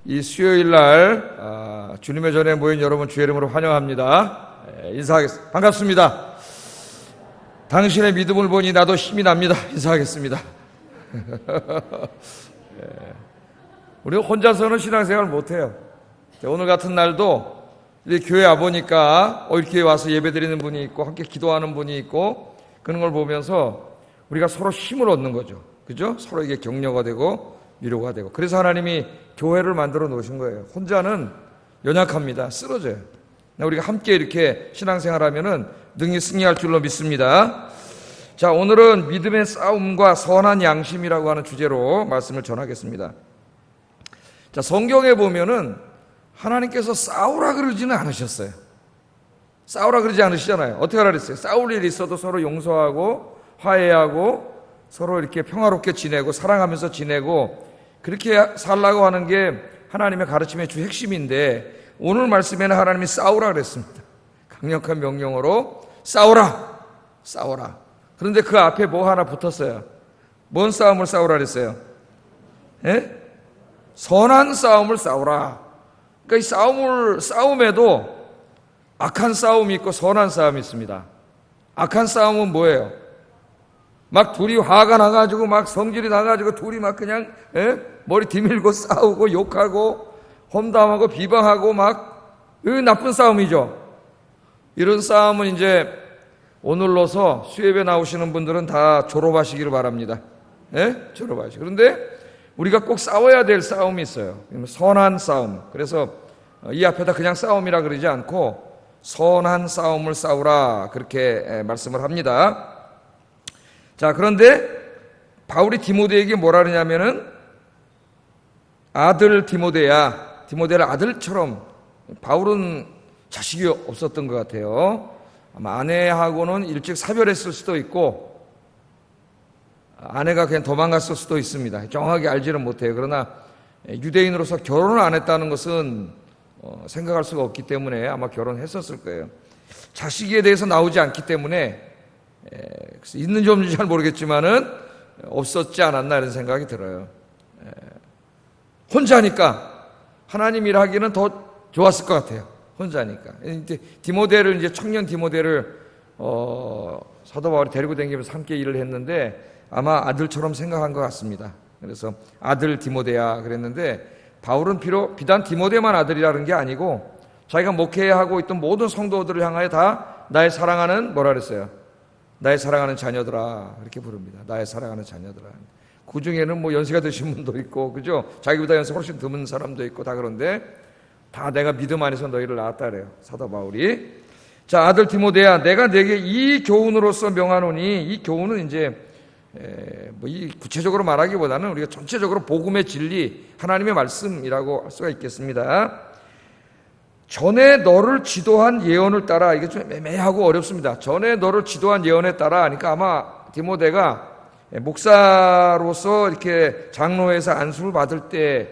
이 수요일 날 주님의 전에 모인 여러분 주의 이름으로 환영합니다. 인사하겠습니다. 반갑습니다. 당신의 믿음을 보니 나도 힘이 납니다. 인사하겠습니다. 우리가 혼자서는 신앙생활 못해요. 오늘 같은 날도 교회 와보니까 이렇게 와서 예배드리는 분이 있고 함께 기도하는 분이 있고 그런 걸 보면서 우리가 서로 힘을 얻는 거죠. 그죠? 서로에게 격려가 되고 위로가 되고. 그래서 하나님이 교회를 만들어 놓으신 거예요. 혼자는 연약합니다. 쓰러져요. 우리가 함께 이렇게 신앙생활 하면은 능히 승리할 줄로 믿습니다. 자, 오늘은 믿음의 싸움과 선한 양심이라고 하는 주제로 말씀을 전하겠습니다. 자, 성경에 보면은 하나님께서 싸우라 그러지는 않으셨어요. 싸우라 그러지 않으시잖아요. 어떻게 하라 그랬어요? 싸울 일이 있어도 서로 용서하고 화해하고 서로 이렇게 평화롭게 지내고 사랑하면서 지내고 그렇게 살라고 하는 게 하나님의 가르침의 주 핵심인데 오늘 말씀에는 하나님이 싸우라 그랬습니다. 강력한 명령어로 싸우라. 싸우라. 그런데 그 앞에 뭐 하나 붙었어요. 뭔 싸움을 싸우라 그랬어요? 예? 선한 싸움을 싸우라. 그러니까 이 싸움에도 악한 싸움이 있고 선한 싸움이 있습니다. 악한 싸움은 뭐예요? 막 둘이 화가 나가지고 막 성질이 나가지고 둘이 막 그냥 머리 뒤밀고 싸우고 욕하고 험담하고 비방하고 막 나쁜 싸움이죠. 이런 싸움은 이제 오늘로서 수협에 나오시는 분들은 다 졸업하시기를 바랍니다. 졸업하시고. 그런데 우리가 꼭 싸워야 될 싸움이 있어요. 선한 싸움. 그래서 이 앞에다 그냥 싸움이라 그러지 않고 선한 싸움을 싸우라 그렇게 말씀을 합니다. 자, 그런데 바울이 디모데에게 뭐라 그러냐면은 아들 디모데야, 디모데를 아들처럼. 바울은 자식이 없었던 것 같아요. 아마 아내하고는 일찍 사별했을 수도 있고 아내가 그냥 도망갔을 수도 있습니다. 정확하게 알지는 못해요. 그러나 유대인으로서 결혼을 안 했다는 것은 생각할 수가 없기 때문에 아마 결혼했었을 거예요. 자식에 대해서 나오지 않기 때문에 있는지 없는지 잘 모르겠지만은 없었지 않았나 이런 생각이 들어요. 혼자니까 하나님 일하기는 더 좋았을 것 같아요. 혼자니까. 디모데를 이제 청년 디모데를 사도 바울이 데리고 다니면서 함께 일을 했는데 아마 아들처럼 생각한 것 같습니다. 그래서 아들 디모데야 그랬는데 바울은 비단 디모데만 아들이라는 게 아니고 자기가 목회하고 있던 모든 성도들을 향하여 다 나의 사랑하는 뭐라 그랬어요? 나의 사랑하는 자녀들아 이렇게 부릅니다. 나의 사랑하는 자녀들아. 그 중에는 뭐 연세가 드신 분도 있고 그죠? 자기보다 연세 훨씬 드문 사람도 있고 다 그런데 다 내가 믿음 안에서 너희를 낳았다 그래요. 사도 바울이. 자, 아들 디모데야 내가 내게 이 교훈으로서 명하노니 이 교훈은 이제 이 구체적으로 말하기보다는 우리가 전체적으로 복음의 진리 하나님의 말씀이라고 할 수가 있겠습니다. 전에 너를 지도한 예언을 따라. 이게 좀 애매하고 어렵습니다. 전에 너를 지도한 예언에 따라. 그러니까 아마 디모데가 목사로서 이렇게 장로에서 안수를 받을 때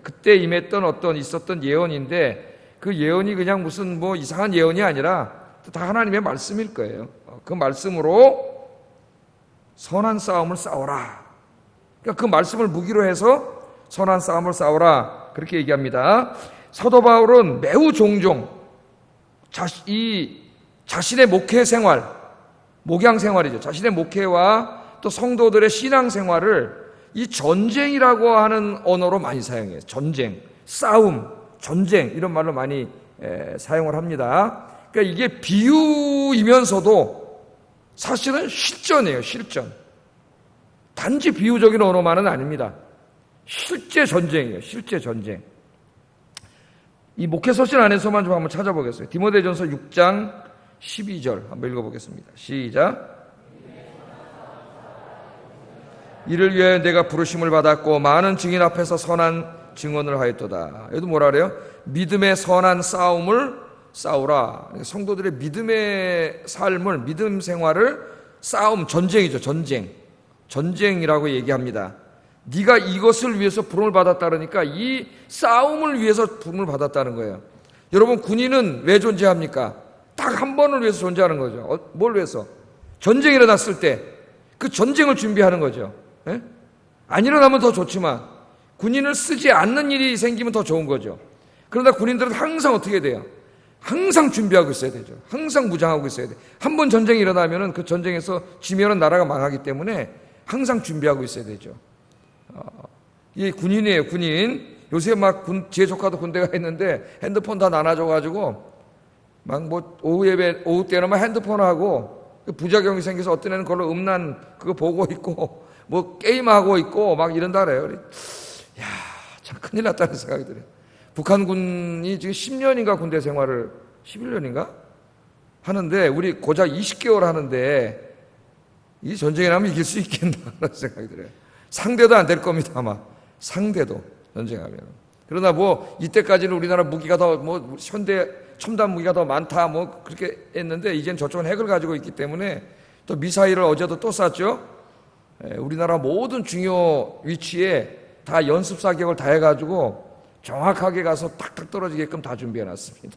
그때 임했던 있었던 예언인데 그 예언이 그냥 무슨 뭐 이상한 예언이 아니라 다 하나님의 말씀일 거예요. 그 말씀으로 선한 싸움을 싸워라. 그러니까 그 말씀을 무기로 해서 선한 싸움을 싸워라 그렇게 얘기합니다. 사도 바울은 매우 종종 자신의 목회 생활, 목양 생활이죠. 자신의 목회와 또 성도들의 신앙 생활을 이 전쟁이라고 하는 언어로 많이 사용해요. 전쟁, 싸움, 전쟁 이런 말로 많이 사용을 합니다. 그러니까 이게 비유이면서도 사실은 실전이에요. 실전. 단지 비유적인 언어만은 아닙니다. 실제 전쟁이에요. 실제 전쟁. 이 목회서신 안에서만 좀 한번 찾아보겠어요. 디모데전서 6장 12절 한번 읽어보겠습니다. 시작. 이를 위하여 내가 부르심을 받았고 많은 증인 앞에서 선한 증언을 하였도다. 여기도 뭐라 그래요? 믿음의 선한 싸움을 싸우라. 성도들의 믿음의 삶을, 믿음 생활을 싸움, 전쟁이죠. 전쟁이라고 얘기합니다. 네가 이것을 위해서 부름을 받았다 그러니까 이 싸움을 위해서 부름을 받았다는 거예요. 여러분 군인은 왜 존재합니까? 딱 한 번을 위해서 존재하는 거죠. 뭘 위해서? 전쟁이 일어났을 때 그 전쟁을 준비하는 거죠. 안 일어나면 더 좋지만 군인을 쓰지 않는 일이 생기면 더 좋은 거죠. 그러나 군인들은 항상 어떻게 돼요? 항상 준비하고 있어야 되죠. 항상 무장하고 있어야 돼요. 한 번 전쟁이 일어나면은 그 전쟁에서 지면은 나라가 망하기 때문에 항상 준비하고 있어야 되죠. 이게 군인이에요, 군인. 요새 막 제 조카도 군대가 있는데 핸드폰 다 나눠줘가지고 막 뭐 오후 때는 막 핸드폰하고 부작용이 생겨서 어떤 애는 그걸로 음란 그거 보고 있고 뭐 게임하고 있고 막 이런다 그래요. 야, 참 큰일 났다는 생각이 들어요. 북한군이 지금 10년인가 군대 생활을 11년인가 하는데 우리 고작 20개월 하는데 이 전쟁이 나면 이길 수 있겠나 하는 생각이 들어요. 상대도 안 될 겁니다 아마. 상대도 전쟁하면. 그러나 뭐 이때까지는 우리나라 무기가 더 뭐 현대 첨단 무기가 더 많다 뭐 그렇게 했는데 이젠 저쪽은 핵을 가지고 있기 때문에 또 미사일을 어제도 또 쐈죠. 우리나라 모든 중요 위치에 다 연습 사격을 다 해가지고 정확하게 가서 탁탁 떨어지게끔 다 준비해놨습니다.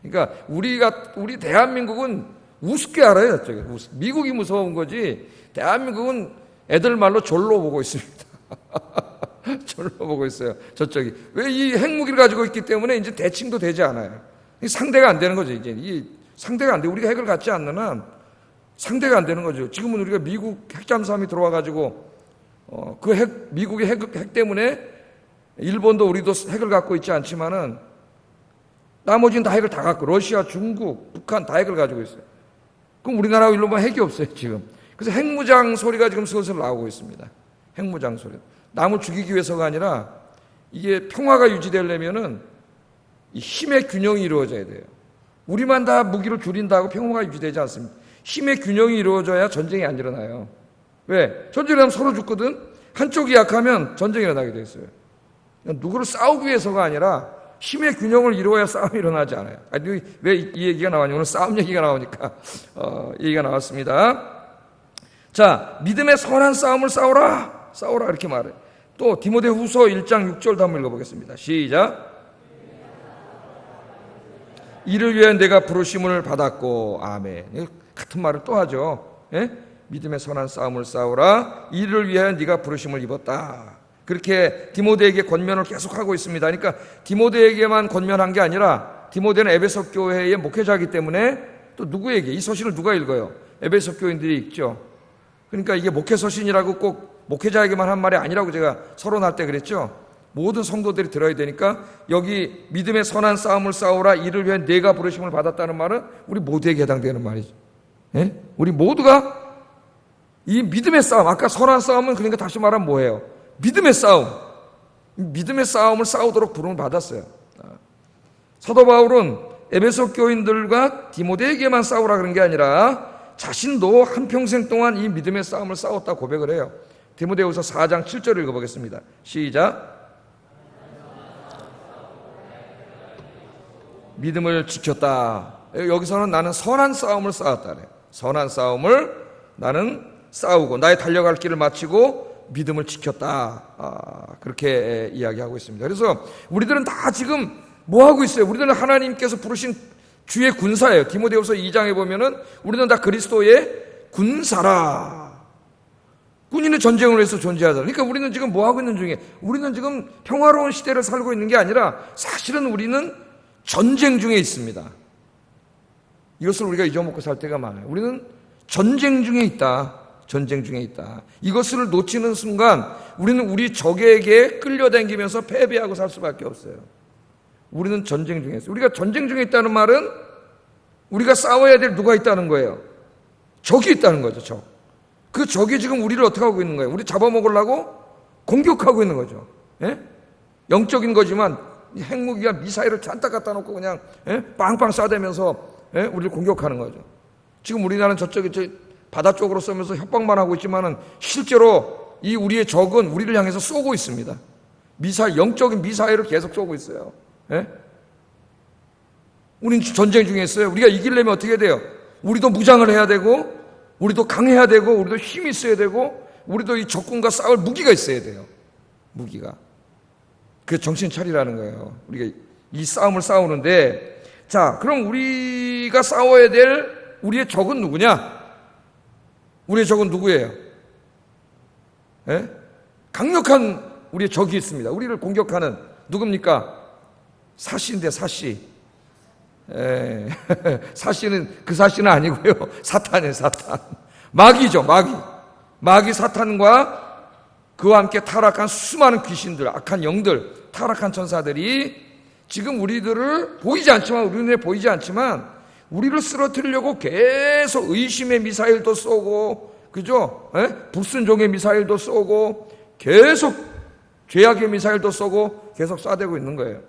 그러니까 우리 대한민국은 우습게 알아요. 저쪽에. 미국이 무서운 거지 대한민국은 애들 말로 졸로 보고 있습니다. 졸로 보고 있어요. 저쪽이. 왜 이 핵무기를 가지고 있기 때문에 이제 대칭도 되지 않아요. 상대가 안 되는 거죠. 이제 이 상대가 안 돼. 우리가 핵을 갖지 않는 한 상대가 안 되는 거죠. 지금은 우리가 미국 핵잠수함이 들어와가지고 미국의 핵 때문에 일본도 우리도 핵을 갖고 있지 않지만은 나머지는 다 핵을 다 갖고 러시아, 중국, 북한 다 핵을 가지고 있어요. 그럼 우리나라하고 일본만 핵이 없어요 지금. 그래서 핵무장 소리가 지금 슬슬 나오고 있습니다. 핵무장 소리. 남을 죽이기 위해서가 아니라 이게 평화가 유지되려면은 이 힘의 균형이 이루어져야 돼요. 우리만 다 무기를 줄인다고 평화가 유지되지 않습니다. 힘의 균형이 이루어져야 전쟁이 안 일어나요. 왜? 전쟁이 일어나면 서로 죽거든. 한쪽이 약하면 전쟁이 일어나게 돼 있어요. 누구를 싸우기 위해서가 아니라 힘의 균형을 이루어야 싸움이 일어나지 않아요. 왜 이 얘기가 나왔냐? 오늘 싸움 얘기가 나오니까 얘기가 나왔습니다. 자, 믿음의 선한 싸움을 싸우라. 싸우라 이렇게 말해요. 또 디모데후서 1장 6절도 한번 읽어보겠습니다. 시작. 이를 위해 내가 부르심을 받았고 아멘. 같은 말을 또 하죠. 예? 믿음의 선한 싸움을 싸우라. 이를 위해 네가 부르심을 입었다. 그렇게 디모데에게 권면을 계속하고 있습니다. 그러니까 디모데에게만 권면한 게 아니라 디모데는 에베소 교회의 목회자이기 때문에 또 누구에게 이 서신을 누가 읽어요? 에베소 교인들이 읽죠. 그러니까 이게 목회 서신이라고 꼭 목회자에게만 한 말이 아니라고 제가 서론할 때 그랬죠. 모든 성도들이 들어야 되니까 여기 믿음의 선한 싸움을 싸우라. 이를 위해 내가 부르심을 받았다는 말은 우리 모두에게 해당되는 말이죠. 예? 우리 모두가 이 믿음의 싸움, 아까 선한 싸움은 그러니까 다시 말하면 뭐예요? 믿음의 싸움. 믿음의 싸움을 싸우도록 부름을 받았어요. 사도 바울은 에베소 교인들과 디모데에게만 싸우라 그런 게 아니라 자신도 한평생 동안 이 믿음의 싸움을 싸웠다 고백을 해요. 디모데후서 4장 7절을 읽어보겠습니다. 시작. 믿음을 지켰다. 여기서는 나는 선한 싸움을 싸웠다 그래요. 선한 싸움을 나는 싸우고 나의 달려갈 길을 마치고 믿음을 지켰다. 그렇게 이야기하고 있습니다. 그래서 우리들은 다 지금 뭐 하고 있어요? 우리들은 하나님께서 부르신 주의 군사예요. 디모데후서 2장에 보면은 우리는 다 그리스도의 군사라. 군인은 전쟁을 해서 존재하다. 그러니까 우리는 지금 뭐 하고 있는 중에 우리는 지금 평화로운 시대를 살고 있는 게 아니라 사실은 우리는 전쟁 중에 있습니다. 이것을 우리가 잊어먹고 살 때가 많아요. 우리는 전쟁 중에 있다. 전쟁 중에 있다. 이것을 놓치는 순간 우리는 우리 적에게 끌려다니면서 패배하고 살 수밖에 없어요. 우리는 전쟁 중에 있어요. 우리가 전쟁 중에 있다는 말은 우리가 싸워야 될 누가 있다는 거예요. 적이 있다는 거죠. 적. 그 적이 지금 우리를 어떻게 하고 있는 거예요? 우리 잡아먹으려고 공격하고 있는 거죠. 예? 영적인 거지만 핵무기와 미사일을 잔뜩 갖다 놓고 그냥 빵빵 쏴대면서 우리를 공격하는 거죠. 지금 우리나라는 저쪽에 바다 쪽으로 쏘면서 협박만 하고 있지만은 실제로 이 우리의 적은 우리를 향해서 쏘고 있습니다. 영적인 미사일을 계속 쏘고 있어요. 우리는 전쟁 중에 있어요. 우리가 이기려면 어떻게 돼요? 우리도 무장을 해야 되고, 우리도 강해야 되고, 우리도 힘이 있어야 되고, 우리도 이 적군과 싸울 무기가 있어야 돼요. 무기가. 그게 정신 차리라는 거예요. 우리가 이 싸움을 싸우는데, 자, 그럼 우리가 싸워야 될 우리의 적은 누구냐? 우리의 적은 누구예요? 강력한 우리의 적이 있습니다. 우리를 공격하는 누굽니까? 사시인데 사시. 사시는 그 사시는 아니고요. 사탄이에요, 사탄. 마귀죠, 마귀. 마귀 사탄과 그와 함께 타락한 수많은 귀신들, 악한 영들, 타락한 천사들이 지금 우리들을 보이지 않지만, 우리 눈에 보이지 않지만 우리를 쓰러뜨리려고 계속 의심의 미사일도 쏘고, 그죠? 불순종의 미사일도 쏘고, 계속 죄악의 미사일도 쏘고 계속 쏴대고 있는 거예요.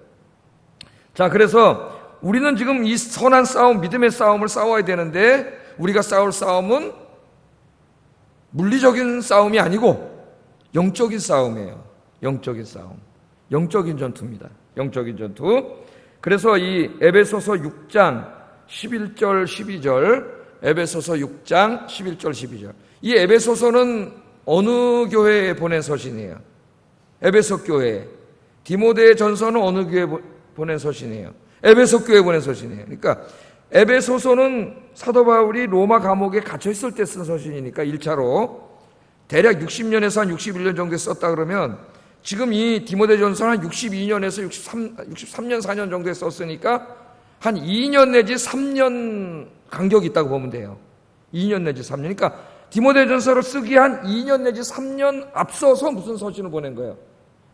자, 그래서 우리는 지금 이 선한 싸움, 믿음의 싸움을 싸워야 되는데, 우리가 싸울 싸움은 물리적인 싸움이 아니고 영적인 싸움이에요. 영적인 싸움. 영적인 전투입니다. 영적인 전투. 그래서 이 에베소서 6장 11절 12절, 에베소서 6장 11절 12절. 이 에베소서는 어느 교회에 보낸 서신이에요? 에베소 교회. 디모데 전서는 어느 교회에 보낸 서신이에요? 에베소 교회에 보낸 서신이에요. 그러니까 에베소서는 사도 바울이 로마 감옥에 갇혀 있을 때 쓴 서신이니까 1차로 대략 60년에서 한 61년 정도에 썼다 그러면 지금 이 디모데 전서는 한 62년에서 63년 4년 정도에 썼으니까 한 2년 내지 3년 간격이 있다고 보면 돼요. 2년 내지 3년. 그러니까 디모데 전서를 쓰기 한 2년 내지 3년 앞서서 무슨 서신을 보낸 거예요?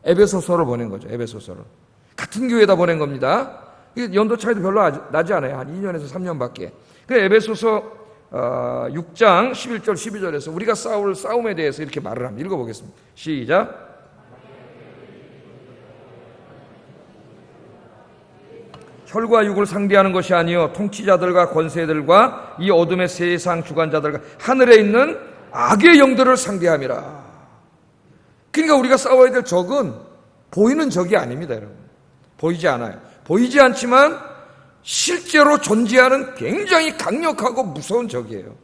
에베소서를 보낸 거죠. 에베소서를. 같은 교회에다 보낸 겁니다. 연도 차이도 별로 나지 않아요. 한 2년에서 3년밖에. 그 에베소서 6장 11절 12절에서 우리가 싸울 싸움에 대해서 이렇게 말을 합니다. 읽어보겠습니다. 시작. 혈과 육을 상대하는 것이 아니요 통치자들과 권세들과 이 어둠의 세상 주관자들과 하늘에 있는 악의 영들을 상대함이라. 그러니까 우리가 싸워야 될 적은 보이는 적이 아닙니다, 여러분. 보이지 않아요. 보이지 않지만 실제로 존재하는 굉장히 강력하고 무서운 적이에요.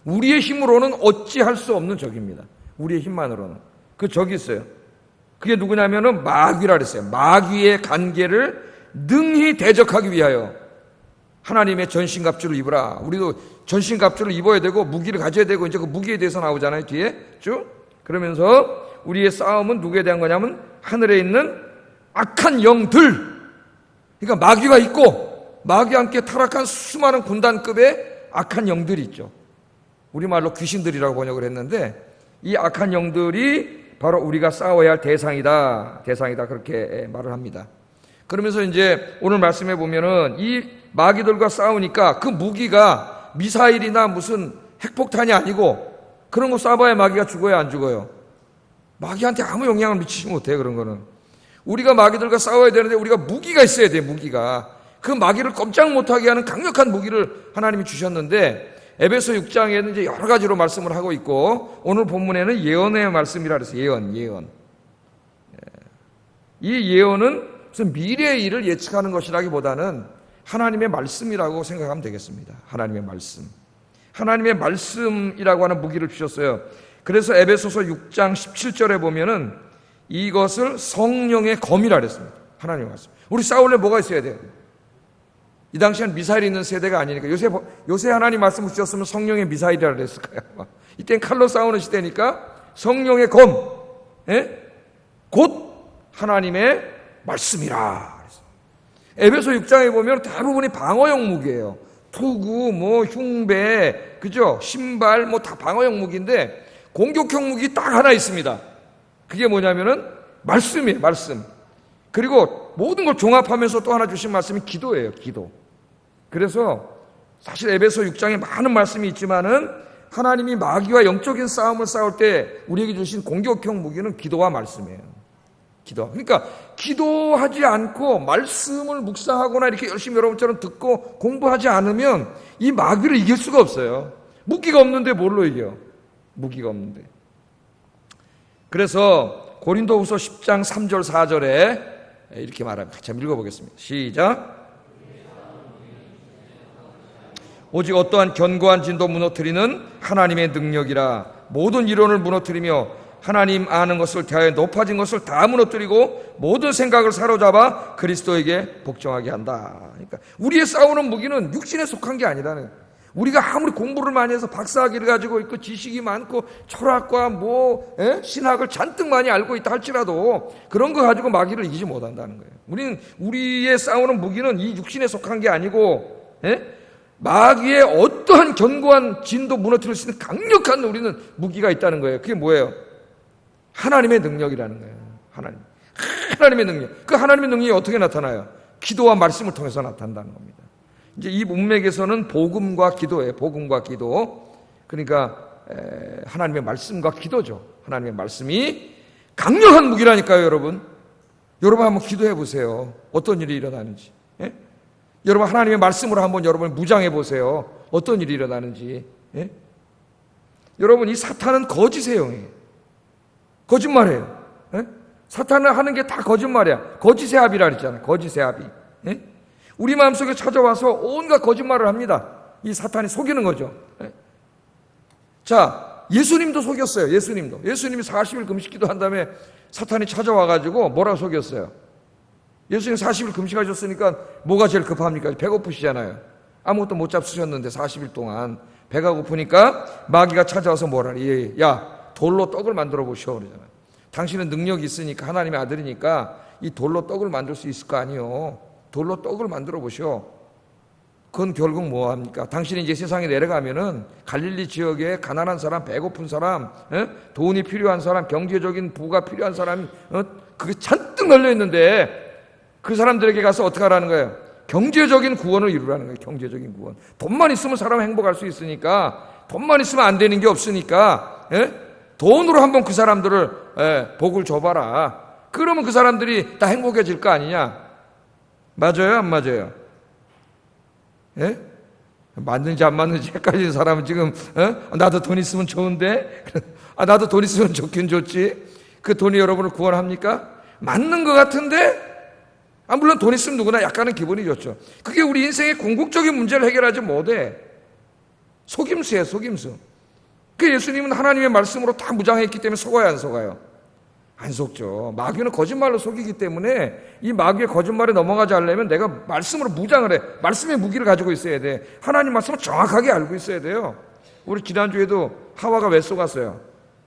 우리의 힘으로는 어찌할 수 없는 적입니다. 우리의 힘만으로는. 그 적이 있어요. 그게 누구냐면은 마귀라 그랬어요. 마귀의 관계를 능히 대적하기 위하여 하나님의 전신갑주를 입으라. 우리도 전신갑주를 입어야 되고 무기를 가져야 되고, 이제 그 무기에 대해서 나오잖아요, 뒤에 쭉. 그러면서 우리의 싸움은 누구에 대한 거냐면 하늘에 있는 악한 영들. 그러니까 마귀가 있고 마귀와 함께 타락한 수많은 군단급의 악한 영들이 있죠. 우리말로 귀신들이라고 번역을 했는데, 이 악한 영들이 바로 우리가 싸워야 할 대상이다 그렇게 말을 합니다. 그러면서 이제 오늘 말씀해 보면은 이 마귀들과 싸우니까 그 무기가 미사일이나 무슨 핵폭탄이 아니고, 그런 거 쏴봐야 마귀가 죽어요, 안 죽어요? 마귀한테 아무 영향을 미치지 못해요. 그런 거는 우리가 마귀들과 싸워야 되는데 우리가 무기가 있어야 돼요. 무기가. 그 마귀를 꼼짝 못하게 하는 강력한 무기를 하나님이 주셨는데, 에베소 6장에는 이제 여러 가지로 말씀을 하고 있고, 오늘 본문에는 예언의 말씀이라 그랬어요. 예언. 이 예언은 무슨 미래의 일을 예측하는 것이라기보다는 하나님의 말씀이라고 생각하면 되겠습니다. 하나님의 말씀. 하나님의 말씀이라고 하는 무기를 주셨어요. 그래서 에베소서 6장 17절에 보면은 이것을 성령의 검이라 그랬습니다. 하나님의 말씀. 우리 싸울래 뭐가 있어야 돼요? 이 당시엔 미사일이 있는 세대가 아니니까. 요새 하나님 말씀을 주셨으면 성령의 미사일이라 그랬을까요? 이때는 칼로 싸우는 시대니까 성령의 검, 곧 하나님의 말씀이라. 에베소 6장에 보면 대부분이 방어용 무기예요. 투구, 흉배, 그죠? 신발, 다 방어용 무기인데, 공격형 무기 딱 하나 있습니다. 그게 뭐냐면은 말씀이에요, 말씀. 그리고 모든 걸 종합하면서 또 하나 주신 말씀이 기도예요, 기도. 그래서 사실 에베소 6장에 많은 말씀이 있지만은 하나님이 마귀와 영적인 싸움을 싸울 때 우리에게 주신 공격형 무기는 기도와 말씀이에요. 기도. 그러니까 기도하지 않고 말씀을 묵상하거나 이렇게 열심히 여러분처럼 듣고 공부하지 않으면 이 마귀를 이길 수가 없어요. 무기가 없는데 뭘로 이겨요? 무기가 없는데. 그래서 고린도후서 10장 3절 4절에 이렇게 말합니다. 같이 한번 읽어보겠습니다. 시작. 오직 어떠한 견고한 진도 무너뜨리는 하나님의 능력이라. 모든 이론을 무너뜨리며 하나님 아는 것을 대하여 높아진 것을 다 무너뜨리고 모든 생각을 사로잡아 그리스도에게 복종하게 한다. 그러니까 우리의 싸우는 무기는 육신에 속한 게 아니라는, 우리가 아무리 공부를 많이 해서 박사학위를 가지고 있고 지식이 많고 철학과 신학을 잔뜩 많이 알고 있다 할지라도 그런 거 가지고 마귀를 이기지 못한다는 거예요. 우리는 우리의 싸우는 무기는 이 육신에 속한 게 아니고 마귀의 어떠한 견고한 진도 무너뜨릴 수 있는 강력한 우리는 무기가 있다는 거예요. 그게 뭐예요? 하나님의 능력이라는 거예요. 하나님의 능력. 그 하나님의 능력이 어떻게 나타나요? 기도와 말씀을 통해서 나타난다는 겁니다. 이제 이 문맥에서는 복음과 기도예요. 복음과 기도. 그러니까 하나님의 말씀과 기도죠. 하나님의 말씀이 강력한 무기라니까요, 여러분. 여러분 한번 기도해 보세요. 어떤 일이 일어나는지. 예? 여러분 하나님의 말씀으로 한번 여러분 무장해 보세요. 어떤 일이 일어나는지. 예? 여러분 이 사탄은 거짓의 영이에요. 거짓말이에요. 예? 사탄은 하는 게 다 거짓말이야. 거짓의 합이라 그랬잖아요. 거짓의 합이. 예? 우리 마음속에 찾아와서 온갖 거짓말을 합니다. 이 사탄이 속이는 거죠. 예? 자, 예수님도 속였어요. 예수님이 40일 금식기도 한 다음에 사탄이 찾아와가지고 뭐라고 속였어요? 예수님 40일 금식하셨으니까 뭐가 제일 급합니까? 배고프시잖아요. 아무것도 못 잡수셨는데 40일 동안 배가 고프니까 마귀가 찾아와서 뭐라니? 야, 돌로 떡을 만들어 보시오 그러잖아요. 당신은 능력이 있으니까 하나님의 아들이니까 이 돌로 떡을 만들 수 있을 거 아니요. 돌로 떡을 만들어 보시오. 그건 결국 뭐합니까? 당신이 이제 세상에 내려가면은 갈릴리 지역에 가난한 사람, 배고픈 사람, 돈이 필요한 사람, 경제적인 부가 필요한 사람이 그게 잔뜩 널려 있는데 그 사람들에게 가서 어떻게 하라는 거예요? 경제적인 구원을 이루라는 거예요. 경제적인 구원. 돈만 있으면 사람 행복할 수 있으니까, 돈만 있으면 안 되는 게 없으니까 돈으로 한번 그 사람들을 복을 줘봐라. 그러면 그 사람들이 다 행복해질 거 아니냐? 맞아요? 안 맞아요? 예? 맞는지 안 맞는지 헷갈리는 사람은 지금 나도 돈 있으면 좋은데 나도 돈 있으면 좋긴 좋지. 그 돈이 여러분을 구원합니까? 맞는 것 같은데 물론 돈 있으면 누구나 약간은 기분이 좋죠. 그게 우리 인생의 궁극적인 문제를 해결하지 못해. 속임수예요, 속임수. 그 예수님은 하나님의 말씀으로 다 무장했기 때문에 속아요, 안 속아요? 안 속죠. 마귀는 거짓말로 속이기 때문에 이 마귀의 거짓말에 넘어가지 않으려면 내가 말씀으로 무장을 해. 말씀의 무기를 가지고 있어야 돼. 하나님 말씀을 정확하게 알고 있어야 돼요. 우리 지난주에도 하와가 왜 속았어요?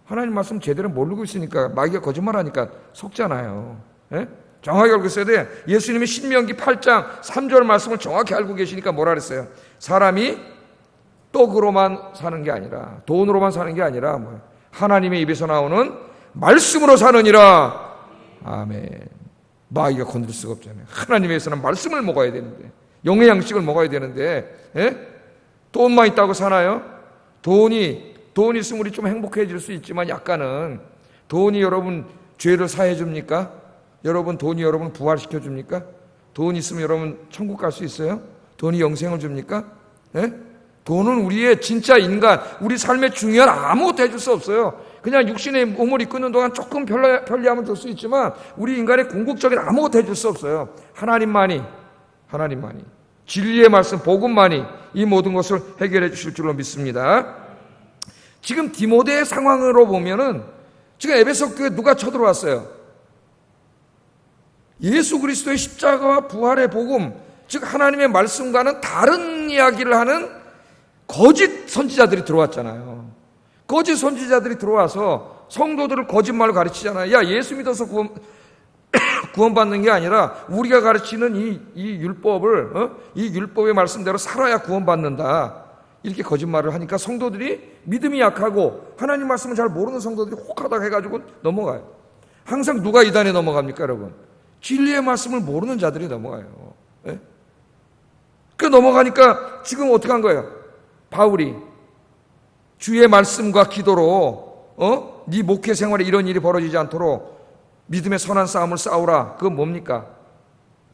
하나님 말씀 제대로 모르고 있으니까 마귀가 거짓말하니까 속잖아요. 예? 정확하게 알고 있어야 돼. 예수님이 신명기 8장 3절 말씀을 정확히 알고 계시니까 뭐라 그랬어요? 사람이 떡으로만 사는 게 아니라, 돈으로만 사는 게 아니라 하나님의 입에서 나오는 말씀으로 사느니라. 아멘. 마귀가 건들 수가 없잖아요. 하나님에서는 말씀을 먹어야 되는데, 영의 양식을 먹어야 되는데, 돈만 있다고 사나요? 돈이 있으면 우리 좀 행복해질 수 있지만 약간은 돈이 여러분 죄를 사해 줍니까? 여러분 돈이 여러분 부활시켜 줍니까? 돈 있으면 여러분 천국 갈 수 있어요? 돈이 영생을 줍니까? 돈은 우리의 진짜 인간, 우리 삶에 중요한 아무것도 해줄 수 없어요. 그냥 육신의 몸을 이끄는 동안 조금 편리함을 줄 수 있지만 우리 인간의 궁극적인 아무것도 해줄 수 없어요. 하나님만이 진리의 말씀, 복음만이 이 모든 것을 해결해 주실 줄로 믿습니다. 지금 디모데의 상황으로 보면은 지금 에베소 교회에 누가 쳐들어왔어요? 예수 그리스도의 십자가와 부활의 복음, 즉 하나님의 말씀과는 다른 이야기를 하는 거짓 선지자들이 들어왔잖아요. 거짓 선지자들이 들어와서 성도들을 거짓말로 가르치잖아요. 야, 예수 믿어서 구원받는 게 아니라 우리가 가르치는 이 율법을 이 율법의 말씀대로 살아야 구원받는다. 이렇게 거짓말을 하니까 성도들이 믿음이 약하고 하나님 말씀을 잘 모르는 성도들이 혹하다가 해가지고 넘어가요. 항상 누가 이단에 넘어갑니까, 여러분? 진리의 말씀을 모르는 자들이 넘어가요. 그 넘어가니까 지금 어떻게 한 거예요? 바울이 주의 말씀과 기도로 네 목회 생활에 이런 일이 벌어지지 않도록 믿음의 선한 싸움을 싸우라. 그건 뭡니까?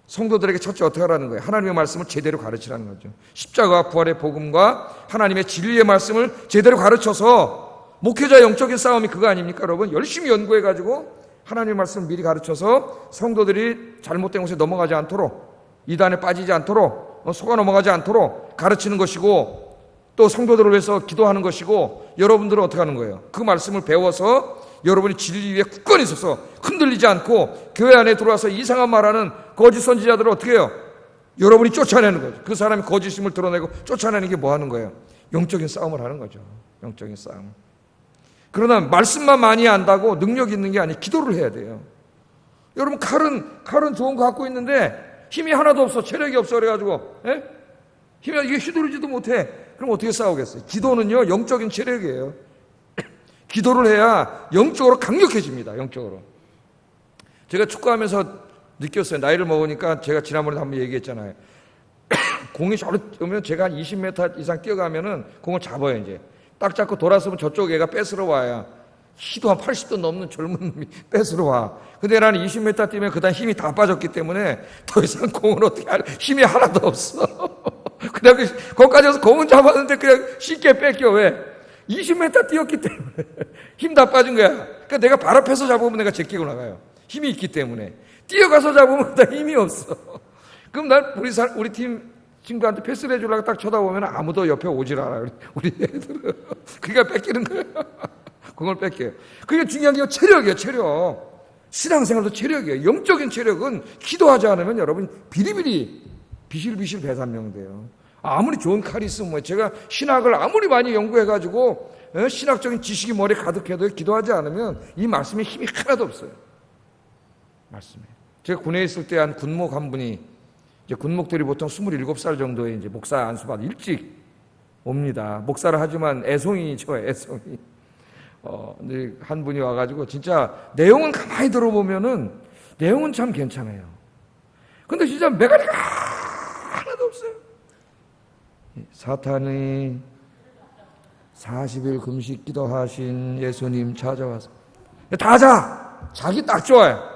성도들에게 첫째 어떻게 하라는 거예요? 하나님의 말씀을 제대로 가르치라는 거죠. 십자가와 부활의 복음과 하나님의 진리의 말씀을 제대로 가르쳐서 목회자 영적인 싸움이 그거 아닙니까, 여러분? 열심히 연구해가지고 하나님의 말씀을 미리 가르쳐서 성도들이 잘못된 곳에 넘어가지 않도록, 이단에 빠지지 않도록, 속아 넘어가지 않도록 가르치는 것이고, 또 성도들을 위해서 기도하는 것이고, 여러분들은 어떻게 하는 거예요? 그 말씀을 배워서 여러분이 진리 위에 굳건히 서서 흔들리지 않고 교회 안에 들어와서 이상한 말하는 거짓 선지자들을 어떻게 해요? 여러분이 쫓아내는 거죠. 그 사람이 거짓임을 드러내고 쫓아내는 게 뭐 하는 거예요? 영적인 싸움을 하는 거죠. 영적인 싸움. 그러나 말씀만 많이 안다고 능력 있는 게 아니에요. 기도를 해야 돼요. 여러분 칼은 좋은 거 갖고 있는데 힘이 하나도 없어. 체력이 없어. 그래가지고 힘이 이게 휘두르지도 못해. 그럼 어떻게 싸우겠어요? 기도는요 영적인 체력이에요. 기도를 해야 영적으로 강력해집니다. 영적으로. 제가 축구하면서 느꼈어요. 나이를 먹으니까 제가 지난번에 한번 얘기했잖아요. 공이 저리 오면 제가 한 20m 이상 뛰어가면은 공을 잡아요. 이제 딱 잡고 돌아서면 저쪽 애가 뺏으러 와야 키도 한 80도 넘는 젊은 놈이 뺏으러 와. 근데 나는 20m 뛰면 그다음 힘이 다 빠졌기 때문에 더 이상 공을 어떻게 할 힘이 하나도 없어. 그냥 거기까지 와서 공은 잡았는데 그냥 쉽게 뺏겨. 왜? 20m 뛰었기 때문에 힘 다 빠진 거야. 그러니까 내가 발 앞에서 잡으면 내가 제끼고 나가요. 힘이 있기 때문에. 뛰어가서 잡으면 나 힘이 없어. 그럼 난 우리 팀 친구한테 패스를 해주려고 딱 쳐다보면 아무도 옆에 오질 않아요. 우리 애들은. 그러니까 뺏기는 거예요. 그걸 뺏겨요. 그게 중요한 게 체력이에요. 체력. 신앙생활도 체력이에요. 영적인 체력은 기도하지 않으면 여러분 비리비리 비실비실 배산명돼요. 아무리 좋은 칼이 있으면 뭐 제가 신학을 아무리 많이 연구해가지고 신학적인 지식이 머리에 가득해도 기도하지 않으면 이 말씀에 힘이 하나도 없어요. 말씀에. 제가 군에 있을 때 한 군목 한 분이 이제 군목들이 보통 27살 정도에 이제 목사 안수받아 일찍 옵니다. 목사를 하지만 애송이죠, 애송이. 근데 한 분이 와가지고 진짜 내용은 가만히 들어보면은 내용은 참 괜찮아요. 근데 진짜 메가리가 하나도 없어요. 사탄이 40일 금식 기도하신 예수님 찾아와서 자기 딱 좋아요.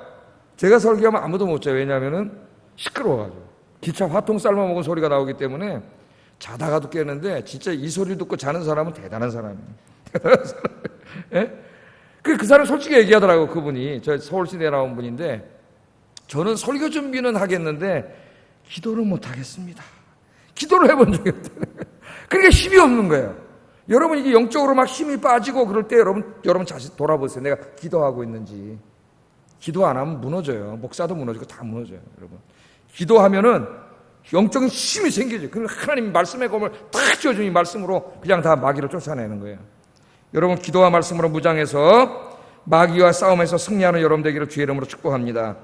제가 설교하면 아무도 못 자요. 왜냐하면은 시끄러워가지고 기차 화통 삶아 먹은 소리가 나오기 때문에 자다가도 깨는데 진짜 이 소리 듣고 자는 사람은 대단한 사람이에요. 대단한 사람이에요. 예? 그 사람 솔직히 얘기하더라고. 그분이 저 서울시내에 나온 분인데 저는 설교 준비는 하겠는데 기도를 못 하겠습니다. 기도를 해본 적이 없다는 거예요. 그러니까 힘이 없는 거예요. 여러분 이게 영적으로 막 힘이 빠지고 그럴 때 여러분 자신 돌아보세요. 내가 기도하고 있는지. 기도 안 하면 무너져요. 목사도 무너지고 다 무너져요. 여러분 기도하면은 영적인 힘이 생기죠. 그러면 하나님 말씀의 검을 딱 쥐어주니 말씀으로 그냥 다 마귀를 쫓아내는 거예요. 여러분 기도와 말씀으로 무장해서 마귀와 싸움에서 승리하는 여러분 되기를 주의 이름으로 축복합니다.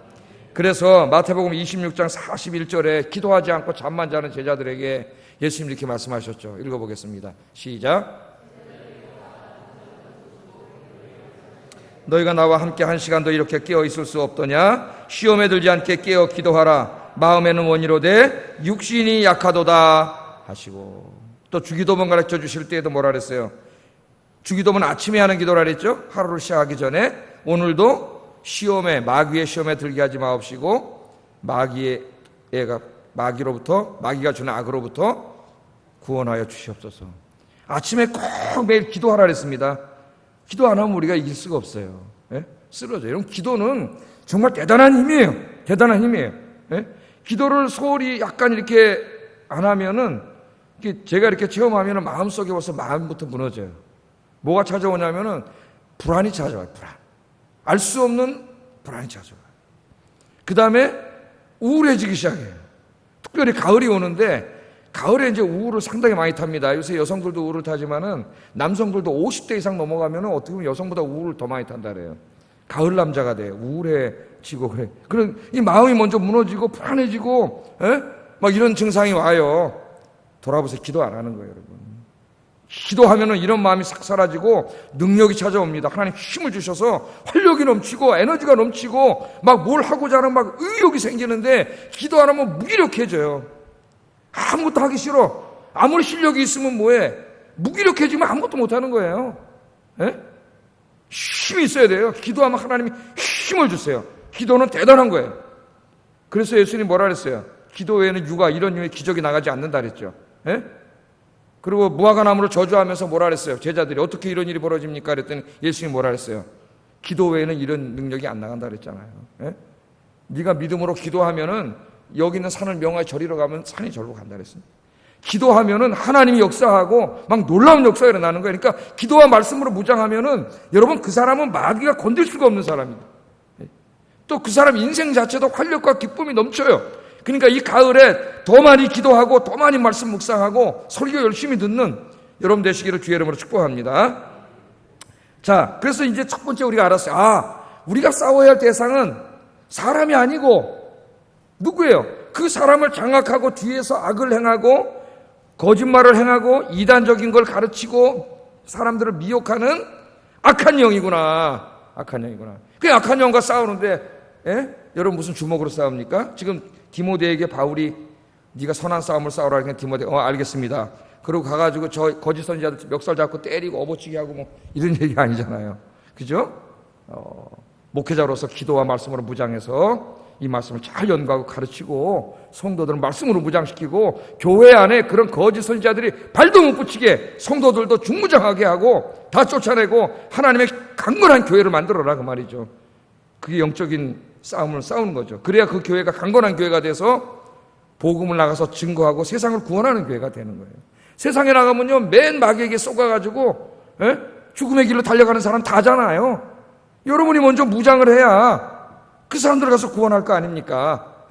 그래서 마태복음 26장 41절에 기도하지 않고 잠만 자는 제자들에게 예수님이 이렇게 말씀하셨죠. 읽어보겠습니다. 시작. 너희가 나와 함께 한 시간도 이렇게 깨어 있을 수 없더냐? 시험에 들지 않게 깨어 기도하라. 마음에는 원이로되 육신이 약하도다 하시고. 또 주기도문 가르쳐 주실 때에도 뭐라 그랬어요? 주기도문 아침에 하는 기도라 그랬죠? 하루를 시작하기 전에. 오늘도 마귀의 시험에 들게 하지 마옵시고 마귀가 주는 악으로부터 구원하여 주시옵소서. 아침에 꼭 매일 기도하라 그랬습니다. 기도 안 하면 우리가 이길 수가 없어요. 예? 쓰러져요. 여러분 기도는 정말 대단한 힘이에요. 대단한 힘이에요. 예? 기도를 소홀히 약간 이렇게 안 하면은 제가 이렇게 체험하면은 마음속에 벌써 마음부터 무너져요. 뭐가 찾아오냐면은 불안이 찾아와요. 불안. 알 수 없는 불안이 찾아와요. 그 다음에 우울해지기 시작해요. 특별히 가을이 오는데 가을에 이제 우울을 상당히 많이 탑니다. 요새 여성들도 우울을 타지만은 남성들도 50대 이상 넘어가면은 어떻게 보면 여성보다 우울을 더 많이 탄다 그래요. 가을 남자가 돼요. 우울해지고 그래. 그런 이 마음이 먼저 무너지고 불안해지고, 막 이런 증상이 와요. 돌아보세요. 기도 안 하는 거예요, 여러분. 기도하면은 이런 마음이 싹 사라지고 능력이 찾아옵니다. 하나님 힘을 주셔서 활력이 넘치고 에너지가 넘치고 막 뭘 하고자 하는 막 의욕이 생기는데 기도 안 하면 무기력해져요. 아무것도 하기 싫어. 아무리 실력이 있으면 뭐해? 무기력해지면 아무것도 못하는 거예요. 힘이 있어야 돼요. 기도하면 하나님이 힘을 주세요. 기도는 대단한 거예요. 그래서 예수님 뭐라 그랬어요? 기도 외에는 이런 류의 기적이 나가지 않는다 그랬죠. 그리고 무화과나무를 저주하면서 뭐라 그랬어요? 제자들이 어떻게 이런 일이 벌어집니까? 그랬더니 예수님이 뭐라 그랬어요? 기도 외에는 이런 능력이 안 나간다 그랬잖아요. 네가 믿음으로 기도하면은 여기 있는 산을 명하여 저리로 가면 산이 절로 간다 그랬습니다. 기도하면은 하나님이 역사하고 막 놀라운 역사가 일어나는 거예요. 그러니까 기도와 말씀으로 무장하면은 여러분 그 사람은 마귀가 건들 수가 없는 사람입니다. 또 그 사람 인생 자체도 활력과 기쁨이 넘쳐요. 그러니까 이 가을에 더 많이 기도하고 더 많이 말씀 묵상하고 설교 열심히 듣는 여러분 되시기를 주의 이름으로 축복합니다. 자, 그래서 이제 첫 번째 우리가 알았어요. 우리가 싸워야 할 대상은 사람이 아니고 누구예요? 그 사람을 장악하고 뒤에서 악을 행하고 거짓말을 행하고 이단적인 걸 가르치고 사람들을 미혹하는 악한 영이구나. 악한 영이구나. 그 악한 영과 싸우는데 여러분 무슨 주먹으로 싸웁니까? 지금 디모데에게 바울이 네가 선한 싸움을 싸우라 하니까 디모데 알겠습니다. 그러고 가가지고 저 거짓 선지자들 멱살 잡고 때리고 업어치기 하고 뭐 이런 얘기 아니잖아요. 그죠? 목회자로서 기도와 말씀으로 무장해서 이 말씀을 잘 연구하고 가르치고 성도들을 말씀으로 무장시키고 교회 안에 그런 거짓 선지자들이 발도 못 붙이게 성도들도 중무장하게 하고 다 쫓아내고 하나님의 강건한 교회를 만들어라 그 말이죠. 그게 영적인 싸움을 싸우는 거죠. 그래야 그 교회가 강건한 교회가 돼서 복음을 나가서 증거하고 세상을 구원하는 교회가 되는 거예요. 세상에 나가면요 맨 마귀에게 쏘가가지고 죽음의 길로 달려가는 사람 다잖아요. 여러분이 먼저 무장을 해야 그 사람들 가서 구원할 거 아닙니까?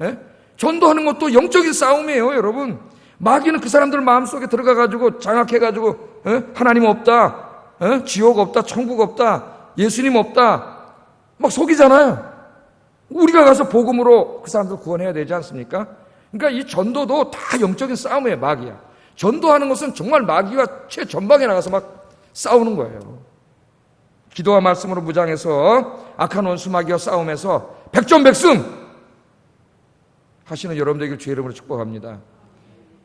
전도하는 것도 영적인 싸움이에요, 여러분. 마귀는 그 사람들 마음속에 들어가가지고 장악해가지고 하나님 없다, 지옥 없다, 천국 없다, 예수님 없다 막 속이잖아요. 우리가 가서 복음으로 그 사람들 구원해야 되지 않습니까? 그러니까 이 전도도 다 영적인 싸움이에요, 마귀야. 전도하는 것은 정말 마귀와 최전방에 나가서 막 싸우는 거예요. 기도와 말씀으로 무장해서 악한 원수 마귀와 싸움에서 백전백승 하시는 여러분들에게 주의 이름으로 축복합니다.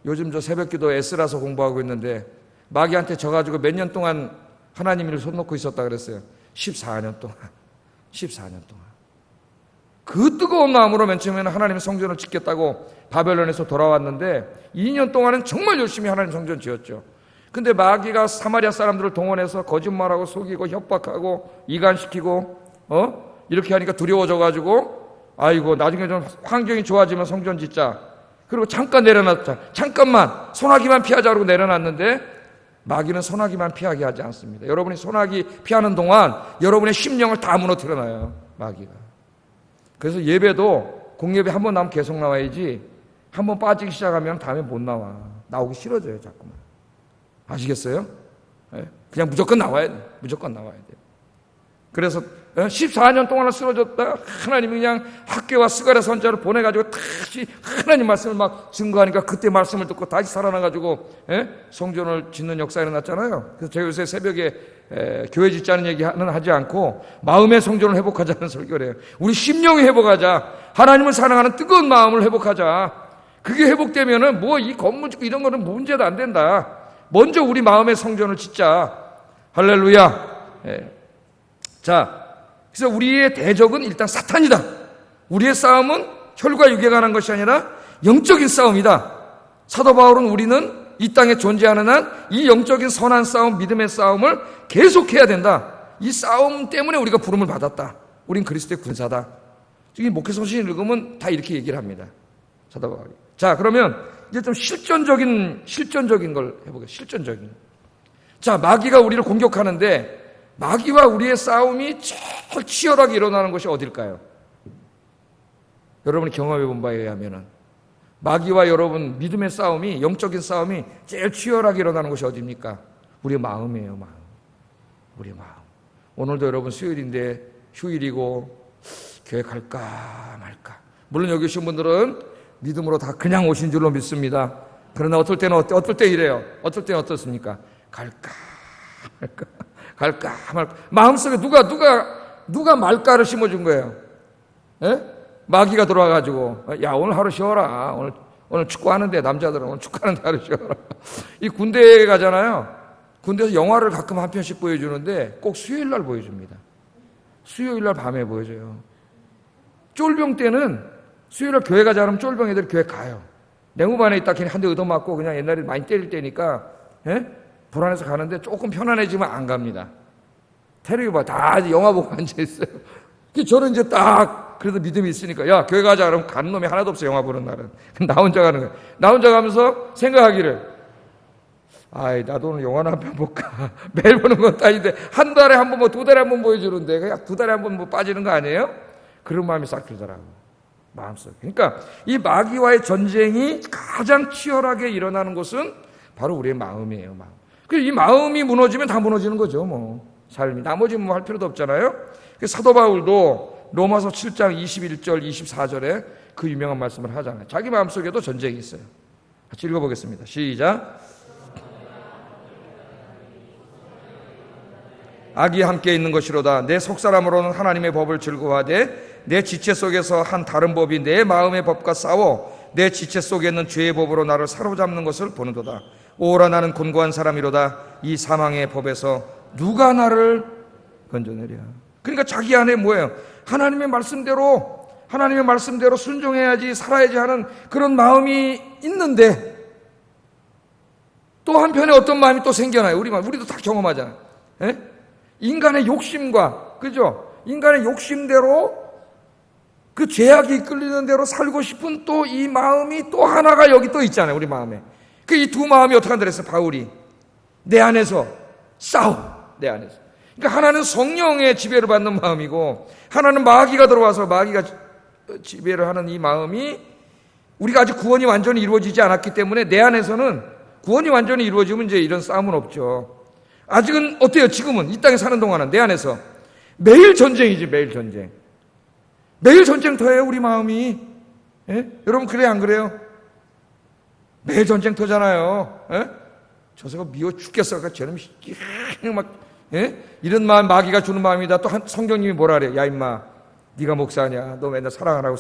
요즘 저 새벽기도 애쓰라서 공부하고 있는데 마귀한테 져가지고 몇 년 동안 하나님 일을 손 놓고 있었다 그랬어요. 14년 동안. 14년 동안. 그 뜨거운 마음으로 맨 처음에는 하나님의 성전을 짓겠다고 바벨론에서 돌아왔는데 2년 동안은 정말 열심히 하나님 성전 지었죠. 근데 마귀가 사마리아 사람들을 동원해서 거짓말하고 속이고 협박하고 이간시키고 이렇게 하니까 두려워져가지고 아이고 나중에 좀 환경이 좋아지면 성전 짓자. 그리고 잠깐 내려놨자. 잠깐만 소나기만 피하자 그러고 내려놨는데 마귀는 소나기만 피하게 하지 않습니다. 여러분이 소나기 피하는 동안 여러분의 심령을 다 무너뜨려놔요. 마귀가. 그래서 예배도 공예배 한 번 나오면 계속 나와야지 한 번 빠지기 시작하면 다음에 못 나와. 나오기 싫어져요 자꾸만. 아시겠어요? 그냥 무조건 나와야 돼. 무조건 나와야 돼요. 그래서 14년 동안을 쓰러졌다 하나님이 그냥 학교와 스가랴 선지자를 보내가지고 다시 하나님 말씀을 막 증거하니까 그때 말씀을 듣고 다시 살아나가지고 성전을 짓는 역사가 일어났잖아요. 그래서 제가 요새 새벽에 교회 짓자는 얘기는 하지 않고 마음의 성전을 회복하자는 설교를 해요. 우리 심령이 회복하자. 하나님을 사랑하는 뜨거운 마음을 회복하자. 그게 회복되면은 뭐 이 건물 짓고 이런 거는 문제도 안 된다. 먼저 우리 마음의 성전을 짓자. 할렐루야. 자, 그래서 우리의 대적은 일단 사탄이다. 우리의 싸움은 혈과 육에 관한 것이 아니라 영적인 싸움이다. 사도 바울은 우리는 이 땅에 존재하는 한 이 영적인 선한 싸움, 믿음의 싸움을 계속해야 된다. 이 싸움 때문에 우리가 부름을 받았다. 우린 그리스도의 군사다. 이 목회서신 읽으면 다 이렇게 얘기를 합니다. 사도 바울이. 자, 그러면 이제 좀 실전적인 걸 해보겠습니다. 실전적인. 자, 마귀가 우리를 공격하는데 마귀와 우리의 싸움이 제일 치열하게 일어나는 것이 어딜까요? 여러분이 경험해 본 바에 의하면은 마귀와 여러분 믿음의 싸움이, 영적인 싸움이 제일 치열하게 일어나는 것이 어디입니까? 우리의 마음이에요, 마음. 우리의 마음. 오늘도 여러분 수요일인데 휴일이고 교회 갈까 말까. 물론 여기 오신 분들은 믿음으로 다 그냥 오신 줄로 믿습니다. 그러나 어떨 때는 어떨 때 이래요. 어떨 때는 어떻습니까? 갈까 말까. 갈까 말까. 마음속에 누가 말까를 심어준 거예요. 마귀가 들어와가지고 야 오늘 하루 쉬어라. 오늘 축구하는데 남자들은 오늘 축구하는데 하루 쉬어라. 이 군대에 가잖아요. 군대에서 영화를 가끔 한 편씩 보여주는데 꼭 수요일날 보여줍니다. 수요일날 밤에 보여줘요. 쫄병 때는 수요일날 교회 가자 그러면 쫄병 애들이 교회 가요. 냉후반에 있다 걔네 한 대 얻어맞고 그냥 옛날에 많이 때릴 때니까 불안해서 가는데 조금 편안해지면 안 갑니다. 테레비 봐. 다 영화 보고 앉아있어요. 저는 이제 딱 그래도 믿음이 있으니까 야 교회 가자 그러면 가는 놈이 하나도 없어요. 영화 보는 날은. 나 혼자 가는 거예요. 나 혼자 가면서 생각하기를 아이 나도 오늘 영화나 한 편 볼까. 매일 보는 것도 아닌데 한 달에 한 번 뭐 두 달에 한 번 보여주는데 그냥 두 달에 한 번 뭐 빠지는 거 아니에요? 그런 마음이 싹 들더라고요. 마음속. 그러니까 이 마귀와의 전쟁이 가장 치열하게 일어나는 곳은 바로 우리의 마음이에요. 마음. 이 마음이 무너지면 다 무너지는 거죠. 뭐 삶이 나머지 뭐 할 필요도 없잖아요. 사도 바울도 로마서 7장 21절 24절에 그 유명한 말씀을 하잖아요. 자기 마음속에도 전쟁이 있어요. 같이 읽어보겠습니다. 시작. 악이 함께 있는 것이로다. 내 속사람으로는 하나님의 법을 즐거워하되 내 지체 속에서 한 다른 법이 내 마음의 법과 싸워 내 지체 속에 있는 죄의 법으로 나를 사로잡는 것을 보는도다. 오라 나는 곤고한 사람이로다. 이 사망의 법에서 누가 나를 건져내랴. 그러니까 자기 안에 뭐예요? 하나님의 말씀대로 순종해야지 살아야지 하는 그런 마음이 있는데 또 한편에 어떤 마음이 또 생겨나요. 우리도 다 경험하잖아요. 에? 인간의 욕심과, 그죠? 인간의 욕심대로 그 죄악이 이끌리는 대로 살고 싶은 또 이 마음이 또 하나가 여기 또 있잖아요. 우리 마음에. 이 두 마음이 어떻게 한다 그랬어요? 바울이. 내 안에서 싸워. 내 안에서. 그러니까 하나는 성령의 지배를 받는 마음이고 하나는 마귀가 들어와서 마귀가 지배를 하는 이 마음이 우리가 아직 구원이 완전히 이루어지지 않았기 때문에 내 안에서는 구원이 완전히 이루어지면 이제 이런 싸움은 없죠. 아직은 어때요? 지금은 이 땅에 사는 동안은 내 안에서 매일 전쟁이지. 매일 전쟁. 매일 전쟁터예요. 우리 마음이. 예? 여러분 그래요 안 그래요? 매일 전쟁터잖아요. 예? 저새가 미워 죽겠어. 저놈 막 예? 이런 마음 마귀가 주는 마음이다. 또 성경님이 뭐라 그래? 야 임마 네가 목사냐? 너 맨날 사랑하라고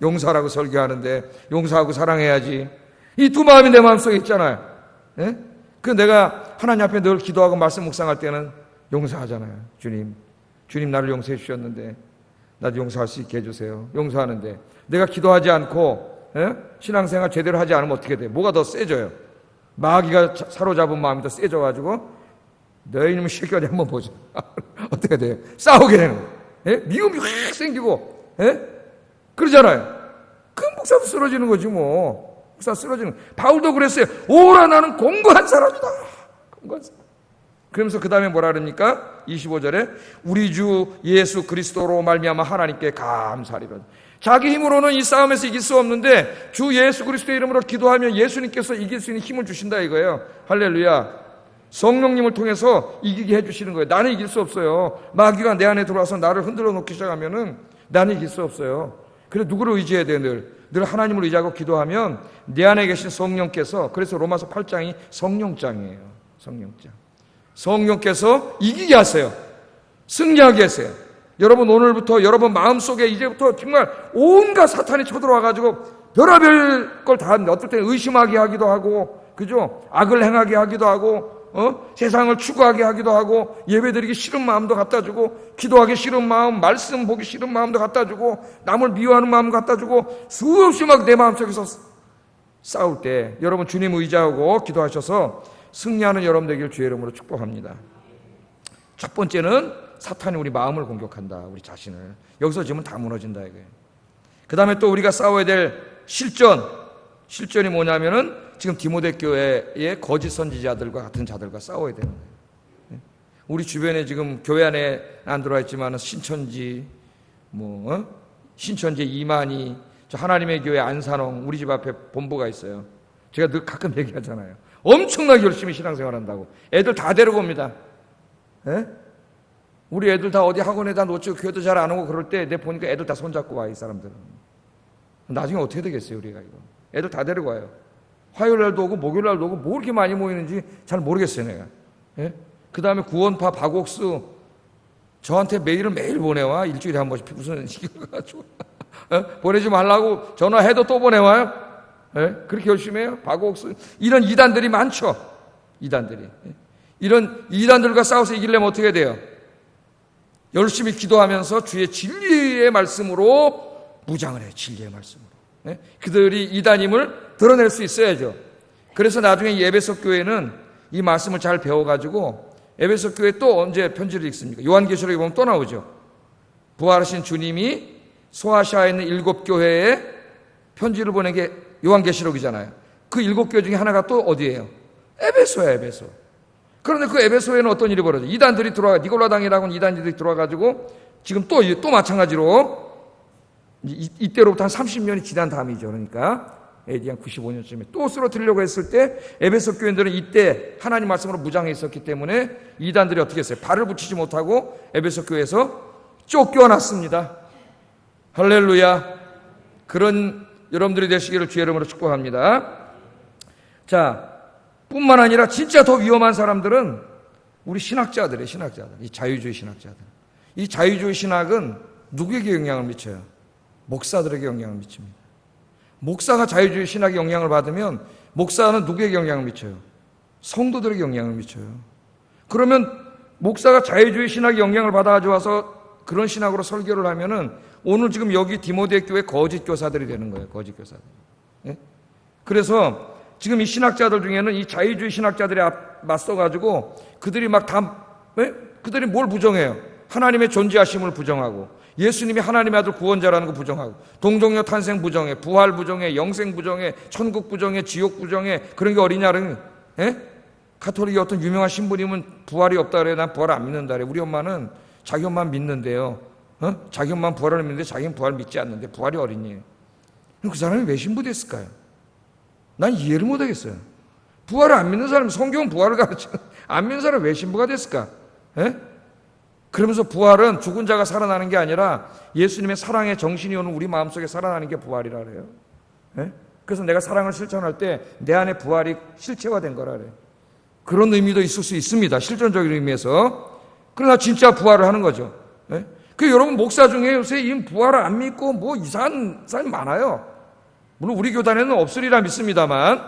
용서하라고 설교하는데 용서하고 사랑해야지. 이 두 마음이 내 마음속에 있잖아요. 예? 내가 하나님 앞에 늘 기도하고 말씀 묵상할 때는 용서하잖아요. 주님 나를 용서해 주셨는데 나도 용서할 수 있게 해주세요. 용서하는데 내가 기도하지 않고 신앙생활 제대로 하지 않으면 어떻게 돼요? 뭐가 더 세져요? 마귀가 사로잡은 마음이 더 세져가지고 너희 이놈의 실격이 한번 보자. 어떻게 돼요? 싸우게 되는 거예요. 미움이 확 생기고 그러잖아요. 그 목사도 쓰러지는 거지 뭐. 목사 쓰러지는. 바울도 그랬어요. 오라 나는 공고한 사람이다. 공고한 사람. 그러면서 그 다음에 뭐라 그럽니까? 25절에 우리 주 예수 그리스도로 말미암아 하나님께 감사리로다. 자기 힘으로는 이 싸움에서 이길 수 없는데 주 예수 그리스도의 이름으로 기도하면 예수님께서 이길 수 있는 힘을 주신다 이거예요. 할렐루야. 성령님을 통해서 이기게 해주시는 거예요. 나는 이길 수 없어요. 마귀가 내 안에 들어와서 나를 흔들어 놓기 시작하면은 나는 이길 수 없어요. 그래서 누구를 의지해야 돼요? 늘 하나님을 의지하고 기도하면 내 안에 계신 성령께서, 그래서 로마서 8장이 성령장이에요. 성령장. 성령께서 이기게 하세요. 승리하게 하세요. 여러분 오늘부터 여러분 마음속에 이제부터 정말 온갖 사탄이 쳐들어와가지고 별의별 걸 다 어떨 때는 의심하게 하기도 하고, 그죠? 악을 행하게 하기도 하고, 세상을 추구하게 하기도 하고, 예배드리기 싫은 마음도 갖다 주고, 기도하기 싫은 마음, 말씀 보기 싫은 마음도 갖다 주고, 남을 미워하는 마음 갖다 주고, 수없이 막 내 마음속에서 싸울 때 여러분 주님 의지하고 기도하셔서 승리하는 여러분 되길 주의 이름으로 축복합니다. 첫 번째는 사탄이 우리 마음을 공격한다. 우리 자신을. 여기서 지금 다 무너진다 이거예요. 그 다음에 또 우리가 싸워야 될 실전이 뭐냐면은 지금 디모데 교회의 거짓 선지자들과 같은 자들과 싸워야 되는 거예요. 우리 주변에 지금 교회 안에 안 들어와 있지만 신천지, 신천지 이만희, 저 하나님의 교회 안산홍, 우리 집 앞에 본부가 있어요. 제가 늘 가끔 얘기하잖아요. 엄청나게 열심히 신앙생활 한다고. 애들 다 데리고 옵니다. 우리 애들 다 어디 학원에다 놓치고 교회도 잘 안 오고 그럴 때 내 보니까 애들 다 손잡고 와, 이 사람들은. 나중에 어떻게 되겠어요, 우리가 이거. 애들 다 데리고 와요. 화요일 날도 오고 목요일 날도 오고 뭐 이렇게 많이 모이는지 잘 모르겠어요, 내가. 그 다음에 구원파 박옥수 저한테 메일을 매일 보내와. 일주일에 한 번씩 무슨 식으로 가지고 보내지 말라고 전화해도 또 보내와요. 그렇게 열심히 해요. 박옥수 이런 이단들이 많죠. 이단들이. 이런 이단들과 싸워서 이기려면 어떻게 돼요? 열심히 기도하면서 주의 진리의 말씀으로 무장을 해요. 진리의 말씀으로. 그들이 이단임을 드러낼 수 있어야죠. 그래서 나중에 이 에베소 교회는 이 말씀을 잘 배워가지고 에베소 교회 또 언제 편지를 읽습니까? 요한계시록에 보면 또 나오죠. 부활하신 주님이 소아시아에 있는 7교회에 편지를 보낸 게 요한계시록이잖아요. 그 7교회 중에 하나가 또 어디예요? 에베소야, 에베소. 그런데 그 에베소에는 어떤 일이 벌어져요? 이단들이 들어와, 니골라당이라고 하는 이단들이 들어와가지고 지금 또 마찬가지로 이때로부터 한 30년이 지난 다음이죠. 그러니까 AD 한 95년쯤에 또 쓰러뜨리려고 했을 때 에베소 교인들은 이때 하나님 말씀으로 무장해 있었기 때문에 이단들이 어떻게 했어요? 발을 붙이지 못하고 에베소 교회에서 쫓겨났습니다. 할렐루야. 그런 여러분들이 되시기를 주의 이름으로 축복합니다. 자, 뿐만 아니라 진짜 더 위험한 사람들은 우리 신학자들이에요. 신학자들. 이 자유주의 신학자들. 이 자유주의 신학은 누구에게 영향을 미쳐요? 목사들에게 영향을 미칩니다. 목사가 자유주의 신학에 영향을 받으면 목사는 누구에게 영향을 미쳐요? 성도들에게 영향을 미쳐요. 그러면 목사가 자유주의 신학에 영향을 받아가지고 그런 신학으로 설교를 하면은 오늘 지금 여기 디모데 교회 거짓 교사들이 되는 거예요. 거짓 교사들. 예? 그래서 지금 이 신학자들 중에는 이 자유주의 신학자들이 맞서가지고 그들이 그들이 뭘 부정해요? 하나님의 존재하심을 부정하고 예수님이 하나님의 아들 구원자라는 거 부정하고 동정녀 탄생 부정해, 부활 부정해, 영생 부정해, 천국 부정해, 지옥 부정해. 그런 게 어리냐는 가톨릭의 어떤 유명한 신부님은 부활이 없다 그래. 난 부활 안 믿는다 그래. 우리 엄마는 자기 엄마는 믿는데요. 자기 엄마는 부활을 믿는데 자기는 부활 믿지 않는데 부활이 어린이에요. 그럼 그 사람이 왜 신부 됐을까요? 난 이해를 못하겠어요. 부활을 안 믿는 사람이 성경은 부활을 가르치는 안 믿는 사람이 왜 신부가 됐을까? 그러면서 부활은 죽은 자가 살아나는 게 아니라 예수님의 사랑의 정신이 오는 우리 마음속에 살아나는 게 부활이라 그래요. 그래서 내가 사랑을 실천할 때 내 안에 부활이 실체화된 거라 그래요. 그런 의미도 있을 수 있습니다. 실존적인 의미에서. 그러나 진짜 부활을 하는 거죠. 그 여러분 목사 중에 요새 이 부활을 안 믿고 뭐 이상한 사람이 많아요. 물론 우리 교단에는 없으리라 믿습니다만.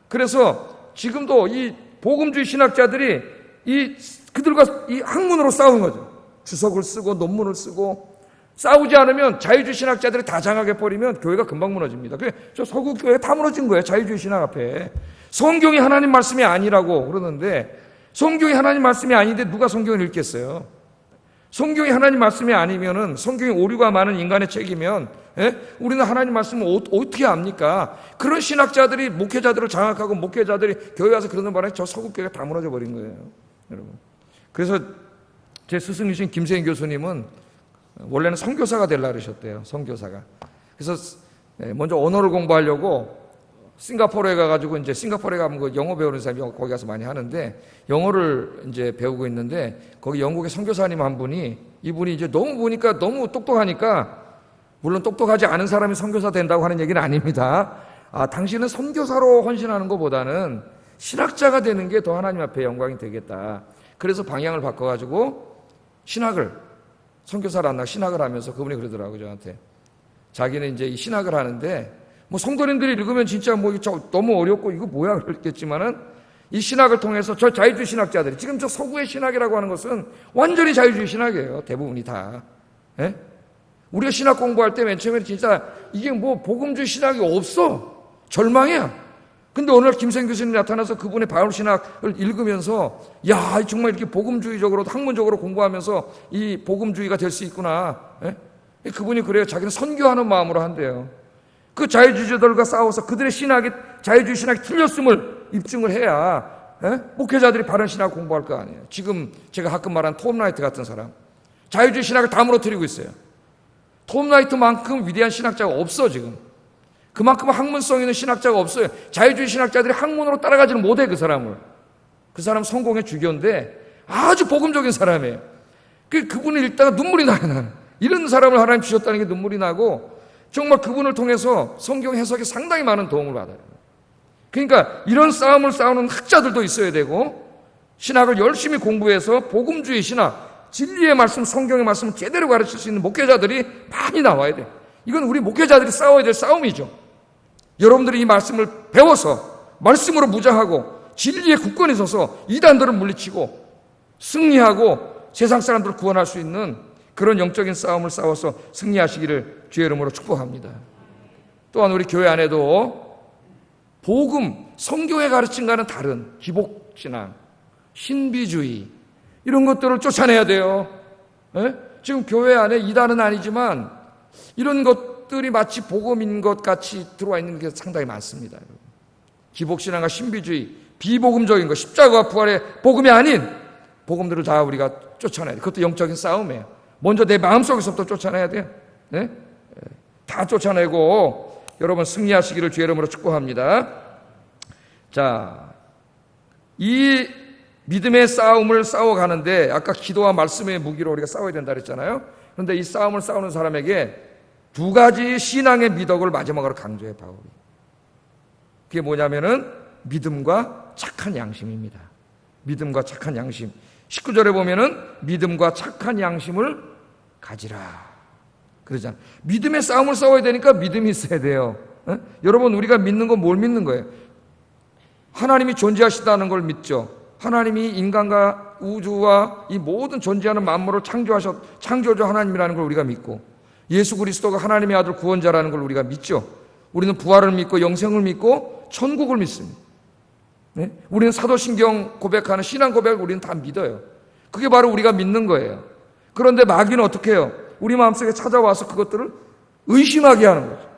그래서 지금도 이 복음주의 신학자들이 그들과 이 학문으로 싸우는 거죠. 주석을 쓰고 논문을 쓰고 싸우지 않으면 자유주의 신학자들이 다 장악해 버리면 교회가 금방 무너집니다. 저 서구 교회 다 무너진 거예요. 자유주의 신학 앞에. 성경이 하나님 말씀이 아니라고 그러는데 성경이 하나님 말씀이 아닌데 누가 성경을 읽겠어요? 성경이 하나님 말씀이 아니면은 성경이 오류가 많은 인간의 책이면 우리는 하나님 말씀을 어떻게 압니까? 그런 신학자들이 목회자들을 장악하고 목회자들이 교회 와서 그러는 바람에 저 서구 교회가 다 무너져 버린 거예요. 여러분. 그래서 제 스승이신 김세인 교수님은 원래는 선교사가 되려고 그러셨대요. 선교사가. 그래서 먼저 언어를 공부하려고 싱가포르에 가가지고 이제 싱가포르에 가면 그 영어 배우는 사람이 거기 가서 많이 하는데 영어를 이제 배우고 있는데 거기 영국의 선교사님 한 분이 이분이 이제 너무 똑똑하니까 물론 똑똑하지 않은 사람이 선교사 된다고 하는 얘기는 아닙니다. 당신은 선교사로 헌신하는 것보다는 신학자가 되는 게 더 하나님 앞에 영광이 되겠다. 그래서 방향을 바꿔가지고 선교사를 안 하고 신학을 하면서 그분이 그러더라고요, 저한테. 자기는 이제 이 신학을 하는데 뭐 성도님들이 읽으면 진짜 너무 어렵고 이거 뭐야 그랬겠지만은 이 신학을 통해서 저 자유주의 신학자들이 지금 저 서구의 신학이라고 하는 것은 완전히 자유주의 신학이에요. 대부분이 다. 우리가 신학 공부할 때 맨 처음에 진짜 이게 뭐 복음주의 신학이 없어. 절망이야. 근데 어느 날 김생 교수님이 나타나서 그분의 바울 신학을 읽으면서 야, 정말 이렇게 복음주의적으로 학문적으로 공부하면서 이 복음주의가 될 수 있구나. 그분이 그래요. 자기는 선교하는 마음으로 한대요. 그 자유주의자들과 싸워서 그들의 자유주의 신학이 틀렸음을 입증을 해야 목회자들이 바른 신학 공부할 거 아니에요. 지금 제가 가끔 말한 톰 라이트 같은 사람. 자유주의 신학을 다 무너뜨리고 있어요. 톰 라이트만큼 위대한 신학자가 없어 지금. 그만큼 학문성 있는 신학자가 없어요. 자유주의 신학자들이 학문으로 따라가지는 못해 그 사람을. 그 사람 성공의 주교인데 아주 복음적인 사람이에요. 그분을 읽다가 눈물이 나요. 나는. 이런 사람을 하나님 주셨다는 게 눈물이 나고 정말 그분을 통해서 성경 해석에 상당히 많은 도움을 받아요. 그러니까 이런 싸움을 싸우는 학자들도 있어야 되고 신학을 열심히 공부해서 복음주의 신학, 진리의 말씀, 성경의 말씀을 제대로 가르칠 수 있는 목회자들이 많이 나와야 돼요. 이건 우리 목회자들이 싸워야 될 싸움이죠. 여러분들이 이 말씀을 배워서 말씀으로 무장하고 진리의 굳건히 서서 이단들을 물리치고 승리하고 세상 사람들을 구원할 수 있는 그런 영적인 싸움을 싸워서 승리하시기를 주의 이름으로 축복합니다. 또한 우리 교회 안에도 복음, 성경에 가르침과는 다른 기복신앙, 신비주의 이런 것들을 쫓아내야 돼요. 지금 교회 안에 이단은 아니지만 이런 것들이 마치 복음인 것 같이 들어와 있는 게 상당히 많습니다. 기복신앙과 신비주의, 비복음적인 것, 십자가와 부활의 복음이 아닌 복음들을 다 우리가 쫓아내야 돼요. 그것도 영적인 싸움이에요. 먼저 내 마음속에서부터 쫓아내야 돼요. 다 쫓아내고 여러분 승리하시기를 주의 이름으로 축복합니다. 자, 이 믿음의 싸움을 싸워가는데 아까 기도와 말씀의 무기로 우리가 싸워야 된다 그랬잖아요. 그런데 이 싸움을 싸우는 사람에게 두 가지 신앙의 미덕을 마지막으로 강조해 바울이. 그게 뭐냐면은 믿음과 착한 양심입니다. 믿음과 착한 양심. 19절에 보면은 믿음과 착한 양심을 가지라 그러잖아요. 믿음의 싸움을 싸워야 되니까 믿음이 있어야 돼요. 여러분 우리가 믿는 건 뭘 믿는 거예요? 하나님이 존재하시다는 걸 믿죠. 하나님이 인간과 우주와 이 모든 존재하는 만물을 창조주 하나님이라는 걸 우리가 믿고 예수 그리스도가 하나님의 아들 구원자라는 걸 우리가 믿죠. 우리는 부활을 믿고 영생을 믿고 천국을 믿습니다. 네? 우리는 사도신경 고백하는 신앙 고백을 우리는 다 믿어요. 그게 바로 우리가 믿는 거예요. 그런데 마귀는 어떻게 해요? 우리 마음속에 찾아와서 그것들을 의심하게 하는 거죠.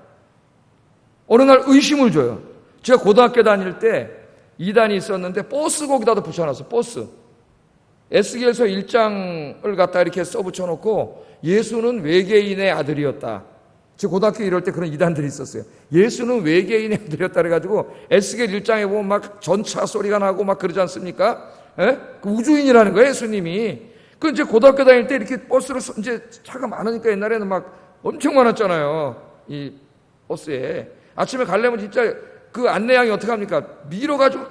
어느 날 의심을 줘요. 제가 고등학교 다닐 때 2단이 있었는데 버스 거기다도 붙여놨어. 버스. 에스겔서 1장을 갖다 이렇게 써붙여놓고 예수는 외계인의 아들이었다. 제 고등학교 이럴 때 그런 2단들이 있었어요. 예수는 외계인의 아들이었다 그래가지고 에스겔 1장에 보면 막 전차 소리가 나고 막 그러지 않습니까? 예? 그 우주인이라는 거예요, 예수님이. 그 이제 고등학교 다닐 때 이렇게 버스로 이제 차가 많으니까 옛날에는 막 엄청 많았잖아요. 이 버스에. 아침에 가려면 진짜 그 안내양이 어떻게 합니까? 밀어가지고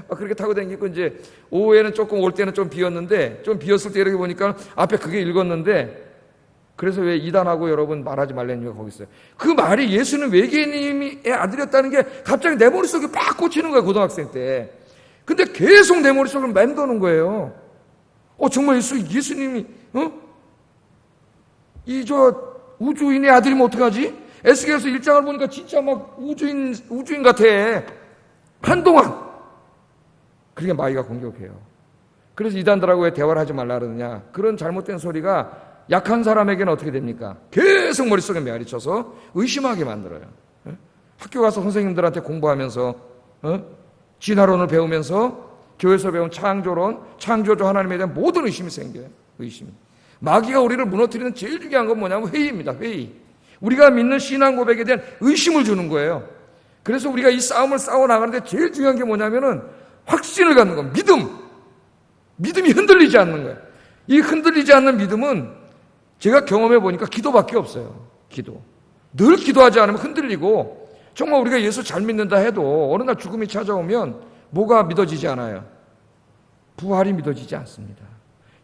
막 그렇게 타고 다니고 이제 오후에는 조금 올 때는 좀 비었는데 좀 비었을 때 이렇게 보니까 앞에 그게 읽었는데 그래서 왜 이단하고 여러분 말하지 말라는 이유가 거기 있어요. 그 말이 예수는 외계인의 아들이었다는 게 갑자기 내 머릿속에 막 꽂히는 거예요. 고등학생 때. 근데 계속 내 머릿속을 맴도는 거예요. 정말 예수님이 이 우주인의 아들이면 어떡하지? 에스겔서 1장을 보니까 진짜 막 우주인 같아. 한동안. 그렇게 마귀가 공격해요. 그래서 이단들하고 왜 대화를 하지 말라 그러느냐. 그런 잘못된 소리가 약한 사람에게는 어떻게 됩니까? 계속 머릿속에 메아리 쳐서 의심하게 만들어요. 학교 가서 선생님들한테 공부하면서 진화론을 배우면서 교회에서 배운 창조론, 창조주 하나님에 대한 모든 의심이 생겨요. 의심이. 마귀가 우리를 무너뜨리는 제일 중요한 건 뭐냐면 회의입니다. 회의. 우리가 믿는 신앙 고백에 대한 의심을 주는 거예요. 그래서 우리가 이 싸움을 싸워나가는데 제일 중요한 게 뭐냐면은 확신을 갖는 거, 믿음. 믿음이 흔들리지 않는 거예요. 이 흔들리지 않는 믿음은 제가 경험해 보니까 기도밖에 없어요. 기도. 늘 기도하지 않으면 흔들리고 정말 우리가 예수 잘 믿는다 해도 어느 날 죽음이 찾아오면 뭐가 믿어지지 않아요? 부활이 믿어지지 않습니다.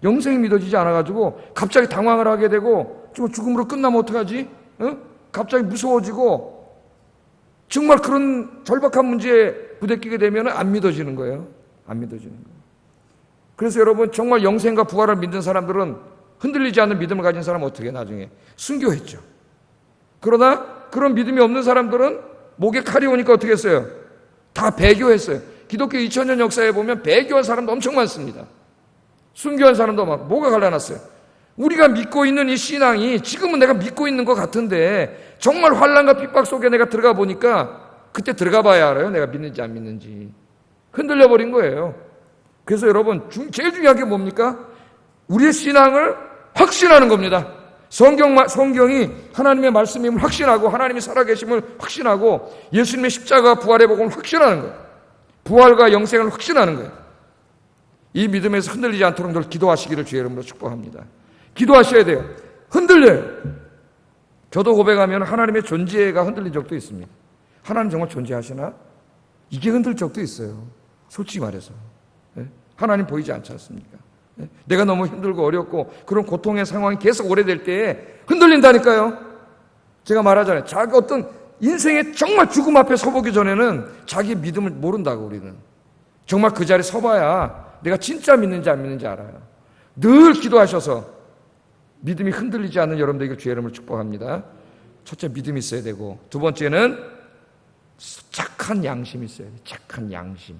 영생이 믿어지지 않아가지고 갑자기 당황을 하게 되고 죽음으로 끝나면 어떡하지? 갑자기 무서워지고 정말 그런 절박한 문제에 부대끼게 되면 안 믿어지는 거예요. 안 믿어지는 거예요. 그래서 여러분 정말 영생과 부활을 믿는 사람들은 흔들리지 않는 믿음을 가진 사람은 어떻게 나중에 순교했죠. 그러나 그런 믿음이 없는 사람들은 목에 칼이 오니까 어떻게 했어요? 다 배교했어요. 기독교 2000년 역사에 보면 배교한 사람도 엄청 많습니다. 순교한 사람도 많고 뭐가 갈라놨어요? 우리가 믿고 있는 이 신앙이 지금은 내가 믿고 있는 것 같은데 정말 환난과 핍박 속에 내가 들어가 보니까 그때 들어가 봐야 알아요. 내가 믿는지 안 믿는지. 흔들려 버린 거예요. 그래서 여러분 제일 중요한 게 뭡니까? 우리의 신앙을 확신하는 겁니다. 성경이 하나님의 말씀임을 확신하고 하나님이 살아계심을 확신하고 예수님의 십자가 부활의 복음을 확신하는 거예요. 부활과 영생을 확신하는 거예요. 이 믿음에서 흔들리지 않도록 늘 기도하시기를 주의 이름으로 축복합니다. 기도하셔야 돼요. 흔들려요. 저도 고백하면 하나님의 존재가 흔들린 적도 있습니다. 하나님 정말 존재하시나? 이게 흔들 적도 있어요. 솔직히 말해서. 하나님 보이지 않지 않습니까? 내가 너무 힘들고 어렵고 그런 고통의 상황이 계속 오래될 때에 흔들린다니까요. 제가 말하잖아요. 자기 어떤 인생의 정말 죽음 앞에 서보기 전에는 자기 믿음을 모른다고 우리는. 정말 그 자리에 서봐야 내가 진짜 믿는지 안 믿는지 알아요. 늘 기도하셔서 믿음이 흔들리지 않는 여러분들에게 주의 이름을 축복합니다. 첫째 믿음이 있어야 되고 두 번째는 착한 양심이 있어야 돼요. 착한 양심.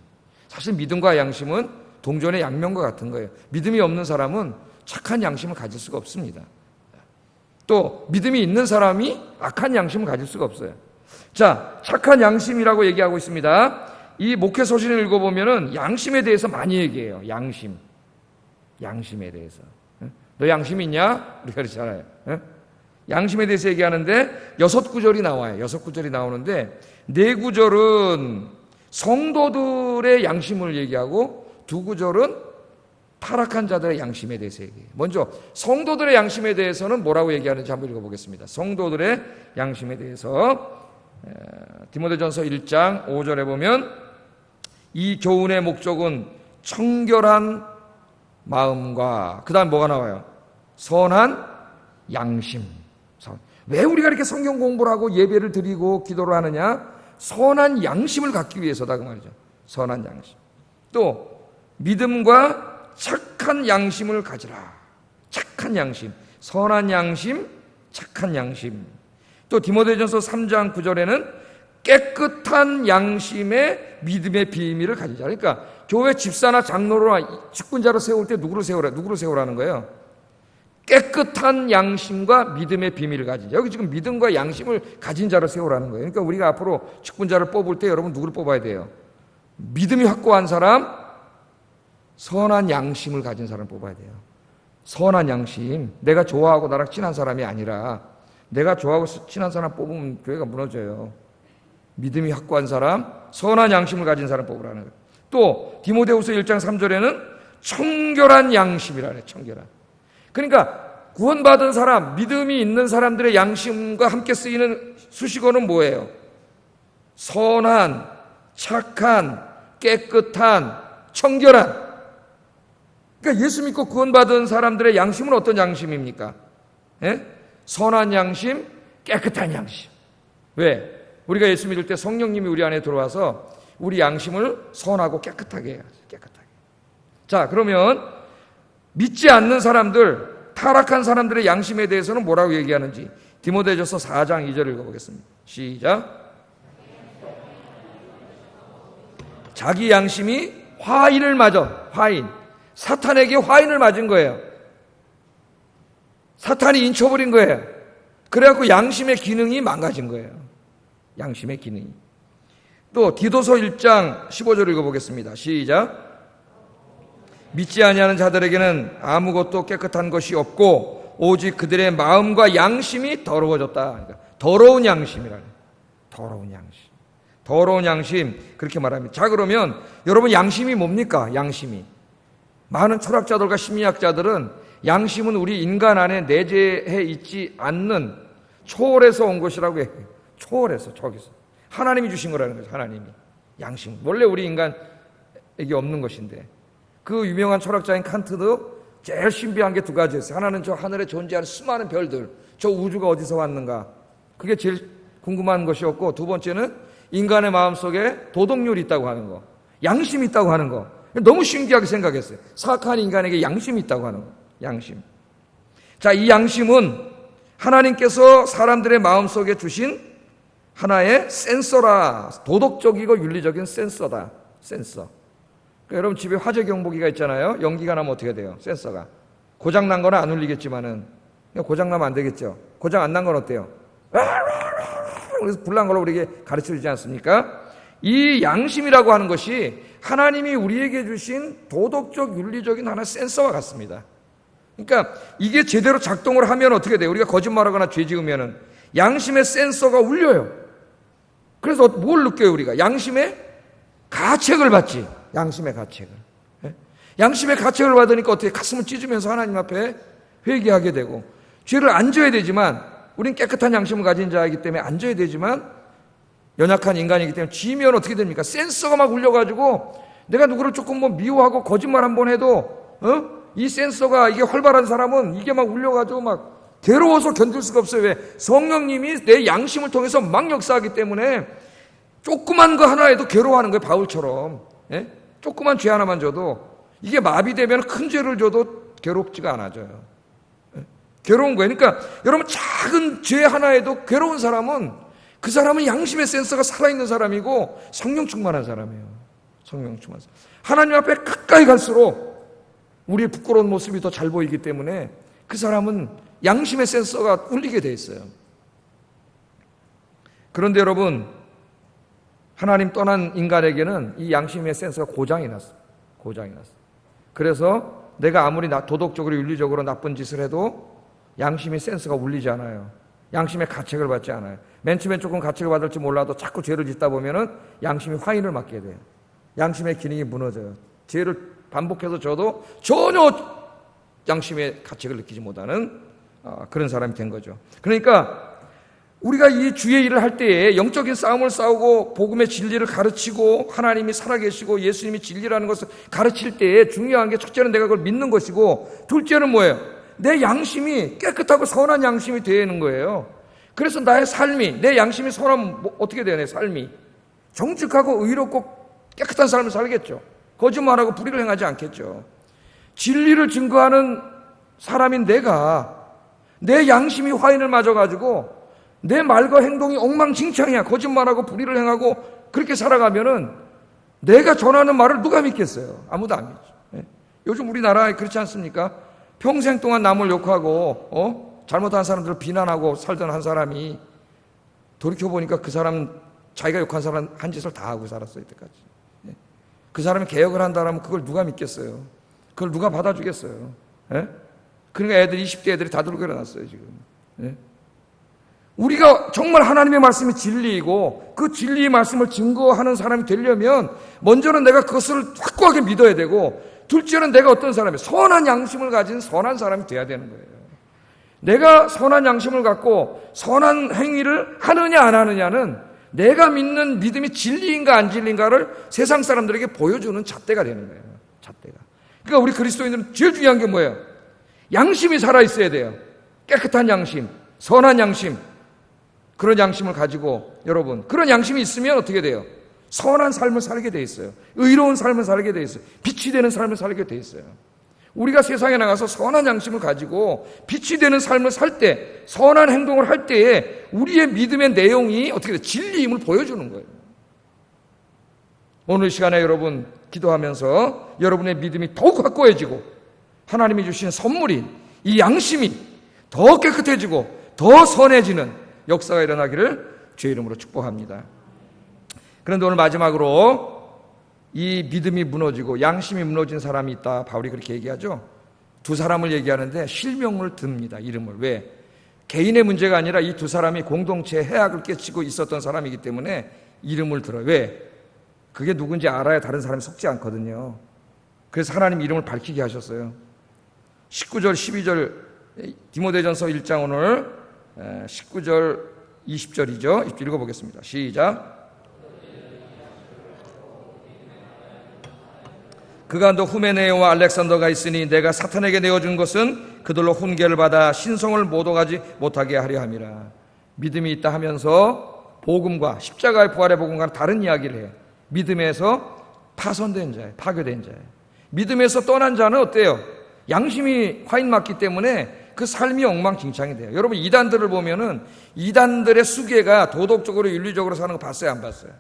사실 믿음과 양심은 동전의 양면과 같은 거예요. 믿음이 없는 사람은 착한 양심을 가질 수가 없습니다. 또 믿음이 있는 사람이 악한 양심을 가질 수가 없어요. 자, 착한 양심이라고 얘기하고 있습니다. 이 목회서신을 읽어보면은 양심에 대해서 많이 얘기해요. 양심에 대해서. 너 양심 있냐? 우리가 그러잖아요. 양심에 대해서 얘기하는데 6구절이 나와요. 6구절이 나오는데 4구절은 성도들의 양심을 얘기하고 2구절은 타락한 자들의 양심에 대해서 얘기해요. 먼저 성도들의 양심에 대해서는 뭐라고 얘기하는지 한번 읽어보겠습니다. 성도들의 양심에 대해서 디모데전서 1장 5절에 보면 이 교훈의 목적은 청결한 마음과 그 다음 뭐가 나와요? 선한 양심. 왜 우리가 이렇게 성경 공부를 하고 예배를 드리고 기도를 하느냐? 선한 양심을 갖기 위해서다 그 말이죠. 선한 양심. 또 믿음과 착한 양심을 가지라. 착한 양심. 선한 양심, 착한 양심. 또 디모데전서 3장 9절에는 깨끗한 양심의 믿음의 비밀을 가지자. 그러니까 교회 집사나 장로나 직분자로 세울 때 누구를 세우라는 거예요? 깨끗한 양심과 믿음의 비밀을 가진 자. 여기 지금 믿음과 양심을 가진 자를 세우라는 거예요. 그러니까 우리가 앞으로 직분자를 뽑을 때 여러분 누구를 뽑아야 돼요? 믿음이 확고한 사람, 선한 양심을 가진 사람을 뽑아야 돼요. 선한 양심. 내가 좋아하고 나랑 친한 사람이 아니라 내가 좋아하고 친한 사람 뽑으면 교회가 무너져요. 믿음이 확고한 사람, 선한 양심을 가진 사람 뽑으라는 거예요. 또 디모데후서 1장 3절에는 청결한 양심이라네. 청결한. 그러니까 구원받은 사람, 믿음이 있는 사람들의 양심과 함께 쓰이는 수식어는 뭐예요? 선한, 착한, 깨끗한, 청결한. 그러니까 예수 믿고 구원받은 사람들의 양심은 어떤 양심입니까? 예? 선한 양심, 깨끗한 양심. 왜? 우리가 예수 믿을 때 성령님이 우리 안에 들어와서 우리 양심을 선하고 깨끗하게 해요. 깨끗하게. 자, 그러면 믿지 않는 사람들, 타락한 사람들의 양심에 대해서는 뭐라고 얘기하는지 디모데전서 4장 2절 읽어보겠습니다. 시작. 자기 양심이 화인을 맞아. 화인. 사탄에게 화인을 맞은 거예요. 사탄이 인쳐버린 거예요. 그래갖고 양심의 기능이 망가진 거예요. 양심의 기능이. 또 디도서 1장 15절 읽어보겠습니다. 시작. 믿지 아니하는 자들에게는 아무것도 깨끗한 것이 없고 오직 그들의 마음과 양심이 더러워졌다. 그러니까 더러운 양심이라네. 더러운 양심. 더러운 양심 그렇게 말합니다. 자, 그러면 여러분 양심이 뭡니까? 양심이. 많은 철학자들과 심리학자들은 양심은 우리 인간 안에 내재해 있지 않는 초월해서 온 것이라고 해요. 초월해서 저기서 하나님이 주신 거라는 거죠. 하나님이. 양심. 원래 우리 인간에게 없는 것인데 그 유명한 철학자인 칸트도 제일 신비한 게 두 가지였어요. 하나는 저 하늘에 존재하는 수많은 별들, 저 우주가 어디서 왔는가. 그게 제일 궁금한 것이었고, 두 번째는 인간의 마음속에 도덕률이 있다고 하는 거, 양심이 있다고 하는 거. 너무 신기하게 생각했어요. 사악한 인간에게 양심이 있다고 하는 거. 양심. 자, 이 양심은 하나님께서 사람들의 마음속에 주신 하나의 센서라. 도덕적이고 윤리적인 센서다. 센서. 그러니까 여러분 집에 화재 경보기가 있잖아요. 연기가 나면 어떻게 돼요? 센서가. 고장 난 거는 안 울리겠지만은 고장 나면 안 되겠죠. 고장 안 난 건 어때요? 그래서 불난 걸로 우리에게 가르쳐 주지 않습니까? 이 양심이라고 하는 것이 하나님이 우리에게 주신 도덕적 윤리적인 하나의 센서와 같습니다. 그러니까 이게 제대로 작동을 하면 어떻게 돼요? 우리가 거짓말하거나 죄 지으면은 양심의 센서가 울려요. 그래서 뭘 느껴요? 우리가 양심의 가책을 받지. 양심의 가책을. 양심의 가책을 받으니까 어떻게 가슴을 찢으면서 하나님 앞에 회개하게 되고, 죄를 안 져야 되지만 우린 깨끗한 양심을 가진 자이기 때문에 안 져야 되지만 연약한 인간이기 때문에 지면 어떻게 됩니까? 센서가 막 울려가지고 내가 누구를 조금 뭐 미워하고 거짓말 한번 해도 이 센서가 이게 활발한 사람은 이게 막 울려가지고 막 괴로워서 견딜 수가 없어요. 왜? 성령님이 내 양심을 통해서 막 역사하기 때문에 조그만 거 하나에도 괴로워하는 거예요. 바울처럼. 예? 조그만 죄 하나만 줘도 이게 마비되면 큰 죄를 줘도 괴롭지가 않아져요. 예? 괴로운 거예요. 그러니까 여러분 작은 죄 하나에도 괴로운 사람은 그 사람은 양심의 센서가 살아있는 사람이고 성령 충만한 사람이에요. 성령 충만한 사람. 하나님 앞에 가까이 갈수록 우리의 부끄러운 모습이 더 잘 보이기 때문에 그 사람은 양심의 센서가 울리게 돼 있어요. 그런데 여러분 하나님 떠난 인간에게는 이 양심의 센서가 고장이 났어요. 고장이 났어요. 그래서 내가 아무리 도덕적으로 윤리적으로 나쁜 짓을 해도 양심의 센스가 울리지 않아요. 양심의 가책을 받지 않아요. 맨 처음엔 조금 가책을 받을지 몰라도 자꾸 죄를 짓다 보면은 양심이 화인을 맞게 돼요. 양심의 기능이 무너져요. 죄를 반복해서 져도 전혀 양심의 가책을 느끼지 못하는 그런 사람이 된 거죠. 그러니까 우리가 이 주의 일을 할 때에 영적인 싸움을 싸우고 복음의 진리를 가르치고 하나님이 살아계시고 예수님이 진리라는 것을 가르칠 때에 중요한 게 첫째는 내가 그걸 믿는 것이고 둘째는 뭐예요? 내 양심이 깨끗하고 선한 양심이 되는 거예요. 그래서 나의 삶이 내 양심이 선하면 어떻게 돼요? 내 삶이 정직하고 의롭고 깨끗한 삶을 살겠죠. 거짓말하고 불의를 행하지 않겠죠. 진리를 증거하는 사람인 내가 내 양심이 화인을 맞아가지고 내 말과 행동이 엉망진창이야. 거짓말하고 불의를 행하고 그렇게 살아가면은 내가 전하는 말을 누가 믿겠어요? 아무도 안 믿죠. 요즘 우리나라에 그렇지 않습니까? 평생 동안 남을 욕하고 잘못한 사람들을 비난하고 살던 한 사람이 돌이켜보니까 그 사람 자기가 욕한 사람 한 짓을 다 하고 살았어요. 이때까지. 그 사람이 개혁을 한다면 그걸 누가 믿겠어요? 그걸 누가 받아주겠어요? 그러니까 20대 애들이 다 들고 일어났어요 지금. 우리가 정말 하나님의 말씀이 진리이고 그 진리의 말씀을 증거하는 사람이 되려면 먼저는 내가 그것을 확고하게 믿어야 되고 둘째는 내가 어떤 사람이에요? 선한 양심을 가진 선한 사람이 돼야 되는 거예요. 내가 선한 양심을 갖고 선한 행위를 하느냐 안 하느냐는 내가 믿는 믿음이 진리인가 안 진리인가를 세상 사람들에게 보여주는 잣대가 되는 거예요. 잣대가. 그러니까 우리 그리스도인들은 제일 중요한 게 뭐예요? 양심이 살아있어야 돼요. 깨끗한 양심, 선한 양심. 그런 양심을 가지고 여러분 그런 양심이 있으면 어떻게 돼요? 선한 삶을 살게 돼 있어요. 의로운 삶을 살게 돼 있어요. 빛이 되는 삶을 살게 돼 있어요. 우리가 세상에 나가서 선한 양심을 가지고 빛이 되는 삶을 살 때 선한 행동을 할 때에 우리의 믿음의 내용이 어떻게 돼요? 진리임을 보여주는 거예요. 오늘 시간에 여러분 기도하면서 여러분의 믿음이 더욱 확고해지고 하나님이 주신 선물인 이 양심이 더 깨끗해지고 더 선해지는 역사가 일어나기를 주의 이름으로 축복합니다. 그런데 오늘 마지막으로 이 믿음이 무너지고 양심이 무너진 사람이 있다. 바울이 그렇게 얘기하죠. 두 사람을 얘기하는데 실명을 듭니다. 이름을. 왜? 개인의 문제가 아니라 이 두 사람이 공동체의 해악을 끼치고 있었던 사람이기 때문에 이름을 들어요. 왜? 그게 누군지 알아야 다른 사람이 속지 않거든요. 그래서 하나님 이름을 밝히게 하셨어요. 19절 12절 디모데전서 1장 오늘 19절 20절이죠. 읽어보겠습니다. 시작. 그간도 후메네오와 알렉산더가 있으니 내가 사탄에게 내어준 것은 그들로 훈계를 받아 신성을 모독하지 못하게 하려 함이라. 믿음이 있다 하면서 복음과 십자가의 부활의 복음과는 다른 이야기를 해요. 믿음에서 파손된 자예요. 파괴된 자예요. 믿음에서 떠난 자는 어때요? 양심이 화인 맞기 때문에 그 삶이 엉망진창이 돼요. 여러분 이단들을 보면은 이단들의 수계가 도덕적으로 윤리적으로 사는 거 봤어요? 안 봤어요?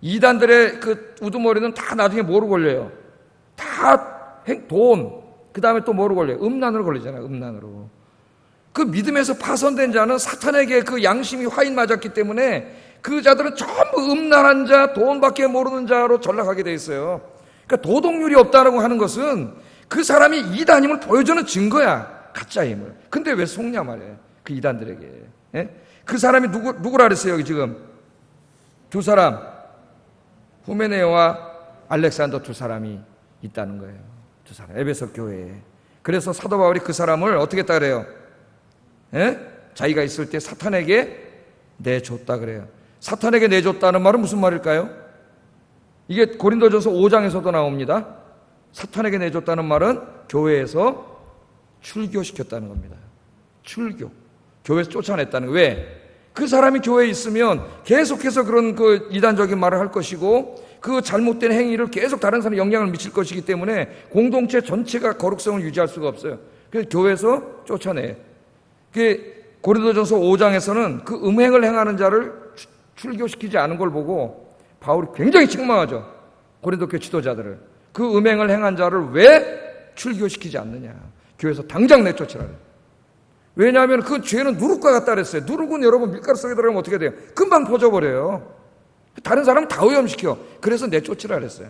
이단들의 그 우두머리는 다 나중에 뭐로 걸려요? 다 돈, 그 다음에 또 뭐로 걸려요? 음란으로 걸리잖아요. 음란으로. 그 믿음에서 파손된 자는 사탄에게 그 양심이 화인 맞았기 때문에 그 자들은 전부 음란한 자, 돈밖에 모르는 자로 전락하게 돼 있어요. 그러니까 도덕률이 없다라고 하는 것은 그 사람이 이단임을 보여주는 증거야. 가짜임을. 근데 왜 속냐 말이에요. 그 이단들에게. 그 사람이 누구라 그랬어요? 여기 지금 두 사람, 후메네오와 알렉산더 두 사람이 있다는 거예요. 두 사람, 에베소 교회에. 그래서 사도 바울이 그 사람을 어떻게 했다 그래요? 자기가 있을 때 사탄에게 내줬다 그래요. 사탄에게 내줬다는 말은 무슨 말일까요? 이게 고린도전서 5장에서도 나옵니다. 사탄에게 내줬다는 말은 교회에서 출교시켰다는 겁니다. 출교. 교회에서 쫓아냈다는 거예요. 왜? 그 사람이 교회에 있으면 계속해서 그런 그 이단적인 말을 할 것이고 그 잘못된 행위를 계속 다른 사람에 영향을 미칠 것이기 때문에 공동체 전체가 거룩성을 유지할 수가 없어요. 그래서 교회에서 쫓아내. 고린도전서 5장에서는 그 음행을 행하는 자를 출교시키지 않은 걸 보고 바울이 굉장히 책망하죠. 고린도 교회 지도자들을. 그 음행을 행한 자를 왜 출교시키지 않느냐. 교회에서 당장 내쫓으라. 왜냐하면 그 죄는 누룩과 같다 그랬어요. 누룩은 여러분 밀가루 속에 들어가면 어떻게 돼요? 금방 퍼져버려요. 다른 사람은 다 오염시켜. 그래서 내쫓으라 그랬어요.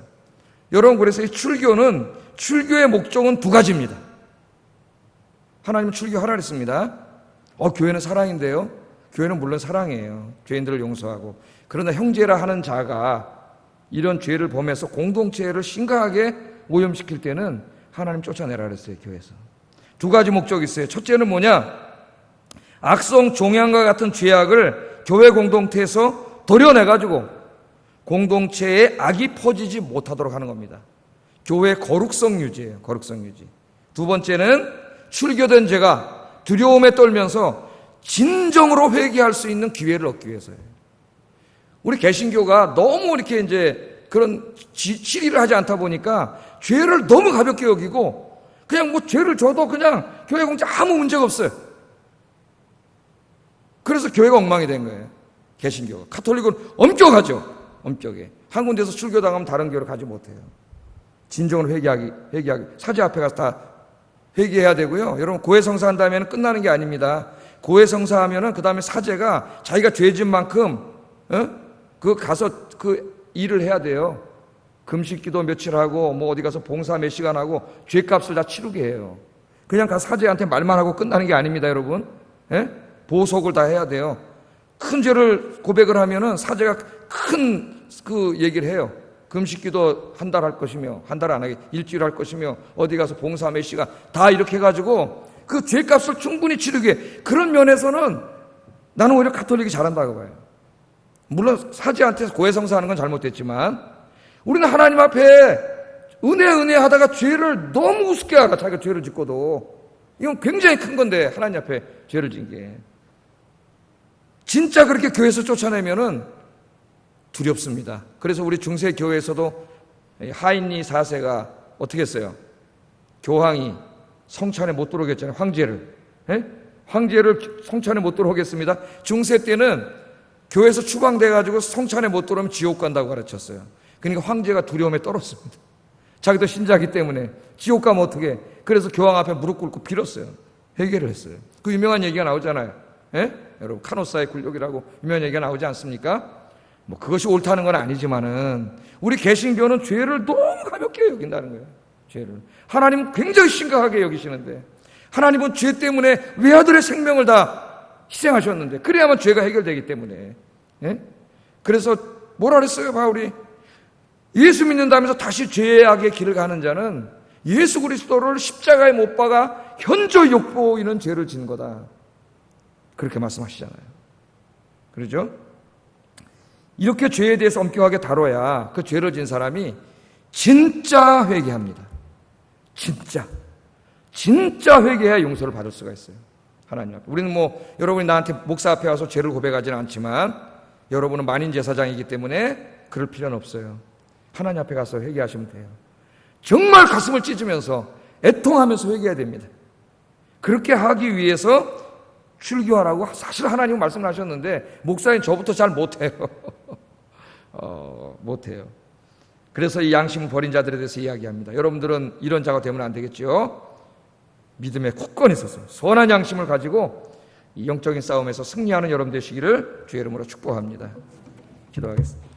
여러분 그래서 이 출교의 목적은 두 가지입니다. 하나님은 출교하라 그랬습니다. 교회는 사랑인데요. 교회는 물론 사랑이에요. 죄인들을 용서하고. 그러나 형제라 하는 자가 이런 죄를 범해서 공동체를 심각하게 오염시킬 때는 하나님 쫓아내라 그랬어요. 교회에서. 두 가지 목적이 있어요. 첫째는 뭐냐? 악성 종양과 같은 죄악을 교회 공동체에서 도려내가지고 공동체에 악이 퍼지지 못하도록 하는 겁니다. 교회의 거룩성 유지예요. 거룩성 유지. 두 번째는 출교된 죄가 두려움에 떨면서 진정으로 회개할 수 있는 기회를 얻기 위해서예요. 우리 개신교가 너무 이렇게 이제 그런 실의를 하지 않다 보니까 죄를 너무 가볍게 여기고 그냥 뭐 죄를 져도 그냥 교회 공동체 아무 문제가 없어요. 그래서 교회가 엉망이 된 거예요. 개신교가. 가톨릭은 엄격하죠. 엄격해. 한 군데서 출교당하면 다른 교회로 가지 못해요. 진정으로 회개하기. 사제 앞에 가서 다 회개해야 되고요. 여러분 고해성사한 다음에는 끝나는 게 아닙니다. 고해성사하면은 그 다음에 사제가 자기가 죄진 만큼 그 가서 그 일을 해야 돼요. 금식기도 며칠 하고 뭐 어디 가서 봉사 몇 시간 하고 죄값을 다 치르게 해요. 그냥 가서 사제한테 말만 하고 끝나는 게 아닙니다, 여러분. 보석을 다 해야 돼요. 큰 죄를 고백을 하면은 사제가 큰 그 얘기를 해요. 금식기도 한 달 할 것이며 한 달 안 하게 일주일 할 것이며 어디 가서 봉사 몇 시간 다 이렇게 해가지고 그 죄값을 충분히 치르게. 그런 면에서는 나는 오히려 가톨릭이 잘한다고 봐요. 물론 사제한테 고해성사하는 건 잘못됐지만 우리는 하나님 앞에 은혜 하다가 죄를 너무 우습게 알아. 자기가 죄를 짓고도 이건 굉장히 큰 건데 하나님 앞에 죄를 진 게 진짜 그렇게 교회에서 쫓아내면은 두렵습니다. 그래서 우리 중세 교회에서도 하인리 4세가 어떻게 했어요? 교황이 성찬에 못 들어오게 했잖아요. 황제를 성찬에 못 들어오게 했습니다. 중세 때는 교회에서 추방돼가지고 성찬에 못 들어오면 지옥 간다고 가르쳤어요. 그러니까 황제가 두려움에 떨었습니다. 자기도 신자기 때문에 지옥 가면 어떻게? 그래서 교황 앞에 무릎 꿇고 빌었어요. 회개를 했어요. 그 유명한 얘기가 나오잖아요. 여러분 카노사의 굴욕이라고 유명한 얘기가 나오지 않습니까? 뭐 그것이 옳다는 건 아니지만은 우리 개신교는 죄를 너무 가볍게 여긴다는 거예요. 죄를 하나님은 굉장히 심각하게 여기시는데 하나님은 죄 때문에 외아들의 생명을 다 희생하셨는데 그래야만 죄가 해결되기 때문에 그래서 뭐라 그랬어요 바울이? 예수 믿는다면서 다시 죄악의 길을 가는 자는 예수 그리스도를 십자가에 못 박아 현저 욕보이는 죄를 지는 거다. 그렇게 말씀하시잖아요. 그렇죠? 이렇게 죄에 대해서 엄격하게 다뤄야 그 죄를 진 사람이 진짜 회개합니다. 진짜 회개해야 용서를 받을 수가 있어요. 하나님 앞에. 우리는 뭐 여러분이 나한테 목사 앞에 와서 죄를 고백하지는 않지만 여러분은 만인 제사장이기 때문에 그럴 필요는 없어요. 하나님 앞에 가서 회개하시면 돼요. 정말 가슴을 찢으면서 애통하면서 회개해야 됩니다. 그렇게 하기 위해서 출교하라고 사실 하나님은 말씀을 하셨는데 목사님 저부터 잘 못해요. 못해요. 그래서 이 양심을 버린 자들에 대해서 이야기합니다. 여러분들은 이런 자가 되면 안 되겠죠. 믿음에 굳건히 서서 선한 양심을 가지고 이 영적인 싸움에서 승리하는 여러분 되시기를 주의 이름으로 축복합니다. 기도하겠습니다.